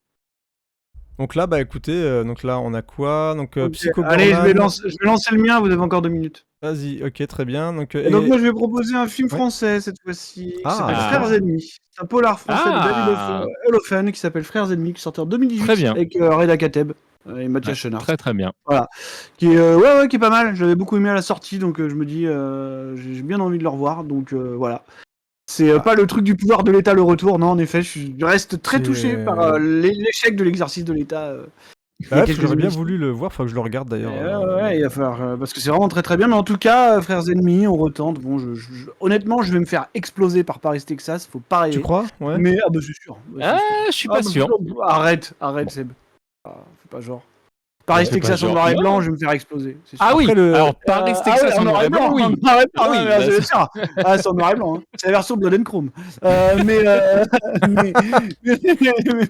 Donc là, bah écoutez, donc là, on a quoi? Donc, Psycho Allez, Gorman. je vais lancer le mien, vous avez encore 2 minutes. Vas-y, ok, très bien. Donc, donc moi, je vais proposer un film français, cette fois-ci, qui s'appelle Frères Ennemis. C'est un polar français de David Holofen, qui s'appelle Frères Ennemis, qui sortait en 2018. Très bien. Avec Reda Kateb et Mathias Chenard. Très, très bien. Voilà. Qui est, qui est pas mal. J'avais beaucoup aimé à la sortie, donc je me dis, j'ai bien envie de le revoir. Donc voilà. C'est pas le truc du pouvoir de l'État, le retour. Non, en effet, je reste très touché par l'échec de l'exercice de l'État. J'aurais bien voulu le voir, faut que je le regarde d'ailleurs. Ouais, il va falloir, parce que c'est vraiment très très bien. Mais en tout cas, Frères Ennemis, on retente. Bon, honnêtement, je vais me faire exploser par Paris, Texas. Faut pas rêver. Tu crois? Ouais. Mais bah c'est sûr. Je suis pas sûr. Arrête, Seb. Fais pas genre. Paris, Texas en noir et blanc, je vais me faire exploser. Ah oui, alors Paris, Texas en noir et blanc, oui. C'est en noir et blanc. C'est la version Blood and Chrome. Mais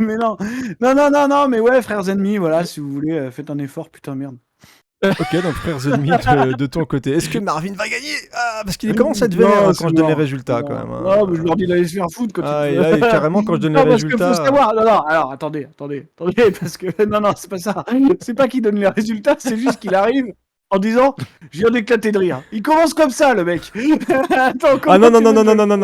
non, mais ouais, Frères Ennemis, voilà, si vous voulez, faites un effort, putain, merde. Ok, donc Frères Ennemis de ton côté. Est-ce que Marvin va gagner? Parce qu'il commence à être vénère quand je donne les résultats, quand même. Ouais, mais je leur dis d'aller se faire foutre quand là, carrément, quand je donne les résultats. Parce qu'il faut savoir. Non, alors, attendez, parce que non, c'est pas ça. C'est pas qu'il donne les résultats, c'est juste qu'il arrive en disant je viens d'éclater de rire. Il commence comme ça, le mec. Attends,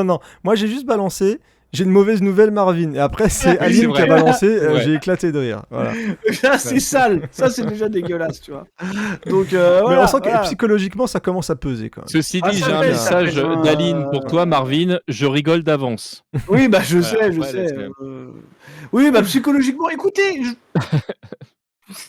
non. Moi, j'ai juste balancé. J'ai une mauvaise nouvelle, Marvin. Et après, c'est Aline qui a balancé. J'ai éclaté de rire. Voilà. Ça, c'est sale. Ça, c'est déjà dégueulasse, tu vois. Donc, mais voilà, on sent que psychologiquement, ça commence à peser quand même. Ceci dit, j'ai un message d'Aline pour toi, Marvin. Je rigole d'avance. Oui, bah, je sais. Oui, bah, psychologiquement, écoutez.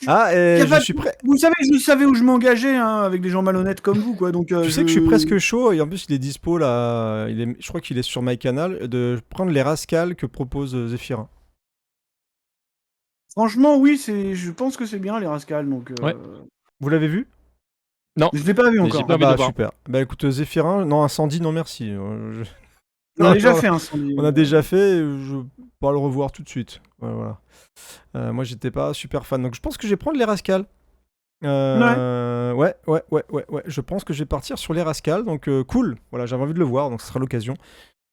Je suis prêt. Vous savez, je savais où je m'engageais avec des gens malhonnêtes comme vous, quoi. Donc, tu sais que je suis presque chaud et en plus il est dispo là. Je crois qu'il est sur MyCanal de prendre les rascals que propose Zéphirin. Franchement, oui, je pense que c'est bien les rascals. Donc, Vous l'avez vu? Non. Je l'ai pas vu encore. Super. Bah écoute, Zéphirin, non, Incendie, non merci. On a déjà fait Incendie. On a déjà fait, je vais pas le revoir tout de suite. Voilà. Moi, j'étais pas super fan. Donc, je pense que je vais prendre les Rascals. Ouais. Je pense que je vais partir sur les Rascals. Donc, cool. Voilà, j'avais envie de le voir. Donc, ce sera l'occasion.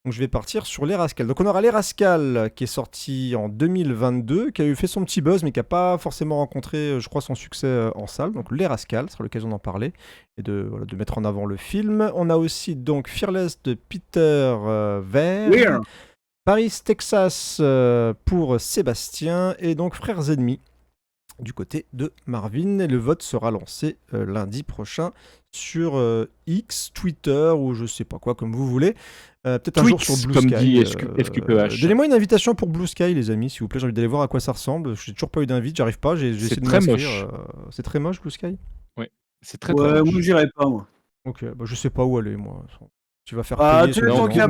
Donc, je vais partir sur les Rascals. Donc, on aura les Rascals qui est sorti en 2022, qui a eu fait son petit buzz, mais qui n'a pas forcément rencontré, je crois, son succès en salle. Donc, les Rascals, ce sera l'occasion d'en parler et de mettre en avant le film. On a aussi donc Fearless de Peter Weir. Paris, Texas pour Sébastien et donc Frères Ennemis du côté de Marvin. Et le vote sera lancé lundi prochain sur X, Twitter ou je sais pas quoi, comme vous voulez. Peut-être un jour sur Blue comme Sky. dit FQPH. Donnez-moi une invitation pour Blue Sky, les amis, s'il vous plaît. J'ai envie d'aller voir à quoi ça ressemble. Je n'ai toujours pas eu d'invite, j'arrive pas. J'ai essayé de très m'inscrire. C'est très moche, Blue Sky. Oui, c'est très moche. Moi, j'irai pas, moi. Ok, bah, je sais pas où aller, moi. Tu vas faire payer. Tant qu'il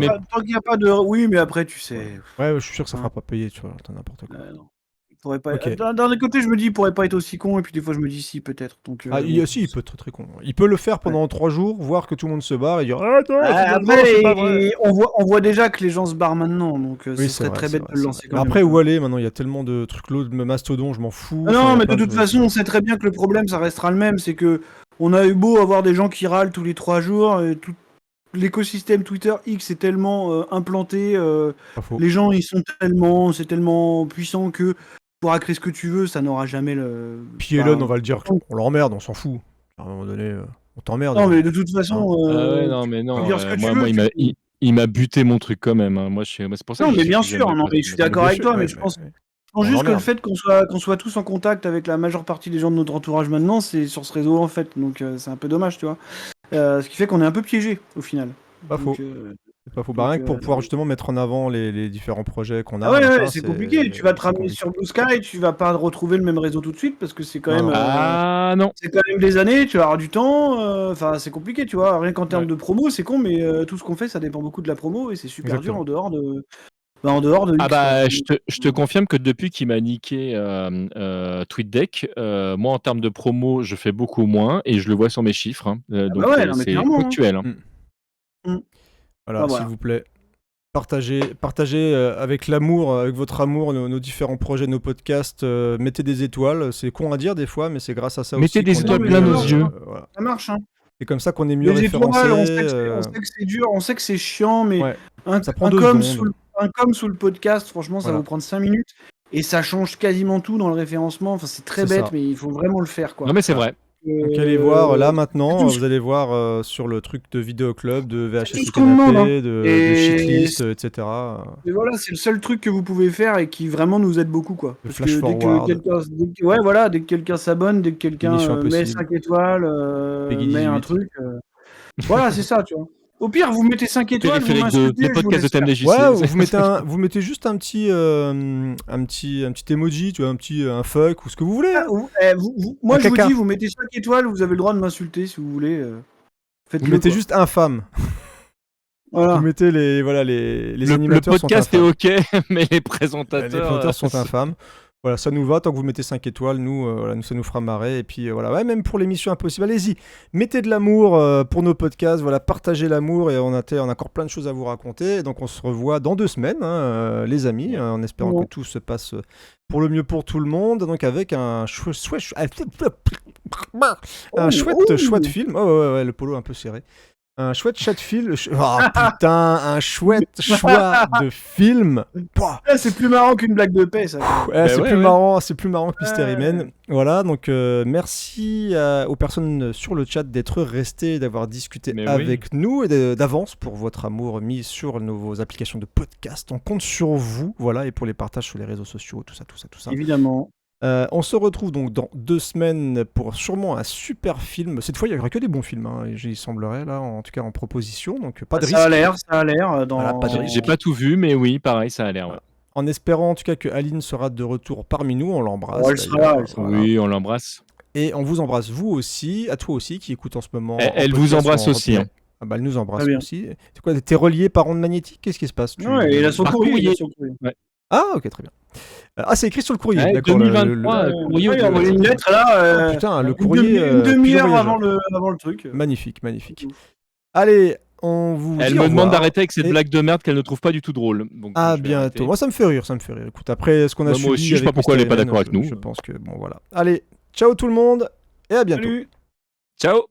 n'y a pas de. Oui, mais après, tu sais. Ouais, je suis sûr que ça fera pas payer, tu vois. T'as n'importe quoi. Non. Pourrait pas... Okay. D'un côté, je me dis, il pourrait pas être aussi con, et puis des fois, je me dis, si, peut-être. Donc, si, il peut être très con. Il peut le faire pendant 3 jours, voir que tout le monde se barre et dire on voit déjà que les gens se barrent maintenant, donc ce serait très bête de le lancer. Après, où aller maintenant? Il y a tellement de trucs, l'autre mastodon, je m'en fous. Non, mais de toute façon, on sait très bien que le problème, ça restera le même. C'est que on a eu beau avoir des gens qui râlent tous les 3 jours, tout l'écosystème Twitter X est tellement implanté, les gens ils sont c'est tellement puissant que pour créer ce que tu veux, ça n'aura jamais le. Puis Elon, on va le dire, on l'emmerde, on s'en fout. À un moment donné, on t'emmerde. Non, mais de toute façon. Il m'a buté mon truc quand même. Moi, c'est pour ça. Non, mais bien sûr, je suis d'accord avec toi, mais je pense juste que le fait qu'on soit tous en contact avec la majeure partie des gens de notre entourage maintenant, c'est sur ce réseau en fait, donc c'est un peu dommage, tu vois. Ce qui fait qu'on est un peu piégé au final. Pas faux. C'est pas faux. Rien que pour pouvoir justement mettre en avant les différents projets qu'on a. Ah ouais, c'est compliqué. Tu vas te ramener sur Blue Sky, tu vas pas retrouver le même réseau tout de suite parce que c'est quand même. Non. C'est quand même des années, tu vas avoir du temps. Enfin, c'est compliqué, tu vois. Rien qu'en termes de promo, c'est con, mais tout ce qu'on fait, ça dépend beaucoup de la promo et c'est super dur en dehors de. Je te confirme que depuis qu'il m'a niqué TweetDeck, moi en termes de promo, je fais beaucoup moins et je le vois sur mes chiffres. Donc c'est ponctuel. Voilà, s'il vous plaît. Partagez avec l'amour, avec votre amour, nos différents projets, nos podcasts. Mettez des étoiles. C'est con à dire des fois, mais c'est grâce à ça aussi. Mettez des étoiles plein nos yeux. Voilà. Ça marche, hein. C'est comme ça qu'on est mieux référencé. On sait que c'est dur, on sait que c'est chiant, mais ça prend 2 secondes. Un com sous le podcast, franchement, ça va vous prendre 5 minutes. Et ça change quasiment tout dans le référencement. Enfin, c'est très bête, mais il faut vraiment le faire, quoi. Non, mais c'est vrai. Donc allez voir là maintenant, vous allez voir sur le truc de Vidéo Club, de VHS Canapé, de Shitlist, etc. Et voilà, c'est le seul truc que vous pouvez faire et qui vraiment nous aide beaucoup, quoi. Le flash forward. Dès que quelqu'un s'abonne, dès que quelqu'un met 5 étoiles, met un truc. Voilà, c'est ça, tu vois. Au pire, vous mettez 5 étoiles, vous m'insultez, le podcast de TMDJC. Ouais, vous mettez juste un petit emoji, tu vois, un fuck ou ce que vous voulez. Moi, je vous dis, vous mettez 5 étoiles, vous avez le droit de m'insulter si vous voulez. Vous mettez juste infâme. Voilà. Vous mettez les animateurs sont infâmes. Le podcast est ok, mais les présentateurs sont infâmes. Voilà, ça nous va, tant que vous mettez 5 étoiles, nous ça nous fera marrer. Et puis voilà, même pour l'émission Impossible, allez-y, mettez de l'amour pour nos podcasts, voilà, partagez l'amour et on a encore plein de choses à vous raconter. Donc on se revoit dans 2 semaines, les amis, en espérant que tout se passe pour le mieux pour tout le monde. Donc avec un chouette choix de film. Oh ouais, le polo un peu serré. Un chouette choix de film. C'est plus marrant qu'une blague de paix, ça. C'est plus marrant que Mystery Men. Voilà, donc merci aux personnes sur le chat d'être restées, d'avoir discuté avec nous et d'avance pour votre amour mis sur vos applications de podcast. On compte sur vous, voilà, et pour les partages sur les réseaux sociaux, tout ça. Évidemment. On se retrouve donc dans 2 semaines pour sûrement un super film. Cette fois, il n'y aura que des bons films, il semblerait, là, en tout cas en proposition. Donc pas de risque. Ça a l'air. J'ai pas tout vu, mais oui, pareil, ça a l'air. Ouais. En espérant en tout cas que Aline sera de retour parmi nous, on l'embrasse. Elle sera. Oui, on l'embrasse. Et on vous embrasse, vous aussi, à toi aussi qui écoute en ce moment. Elle vous embrasse aussi. Ah bah, elle nous embrasse aussi. C'est quoi, t'es relié par onde magnétique? Qu'est-ce qui se passe? Il a son courrier. Ouais. Ah, ok, très bien. C'est écrit sur le courrier. Ouais, d'accord, 2023, il a envoyé une lettre là. Putain, le courrier. Une demi-heure avant le truc. Magnifique. Allez, On vous Elle dit me au demande revoir. d'arrêter avec cette Et blague de merde qu'elle ne trouve pas du tout drôle. Donc, à je vais bientôt. arrêter. Moi, ça me fait rire, Écoute, après ce qu'on a Moi subi aussi, je sais avec pas pourquoi elle est pas Mr. d'accord Hélène, avec nous. Je pense que, bon, voilà. Allez, ciao tout le monde, et à bientôt. Salut. Ciao.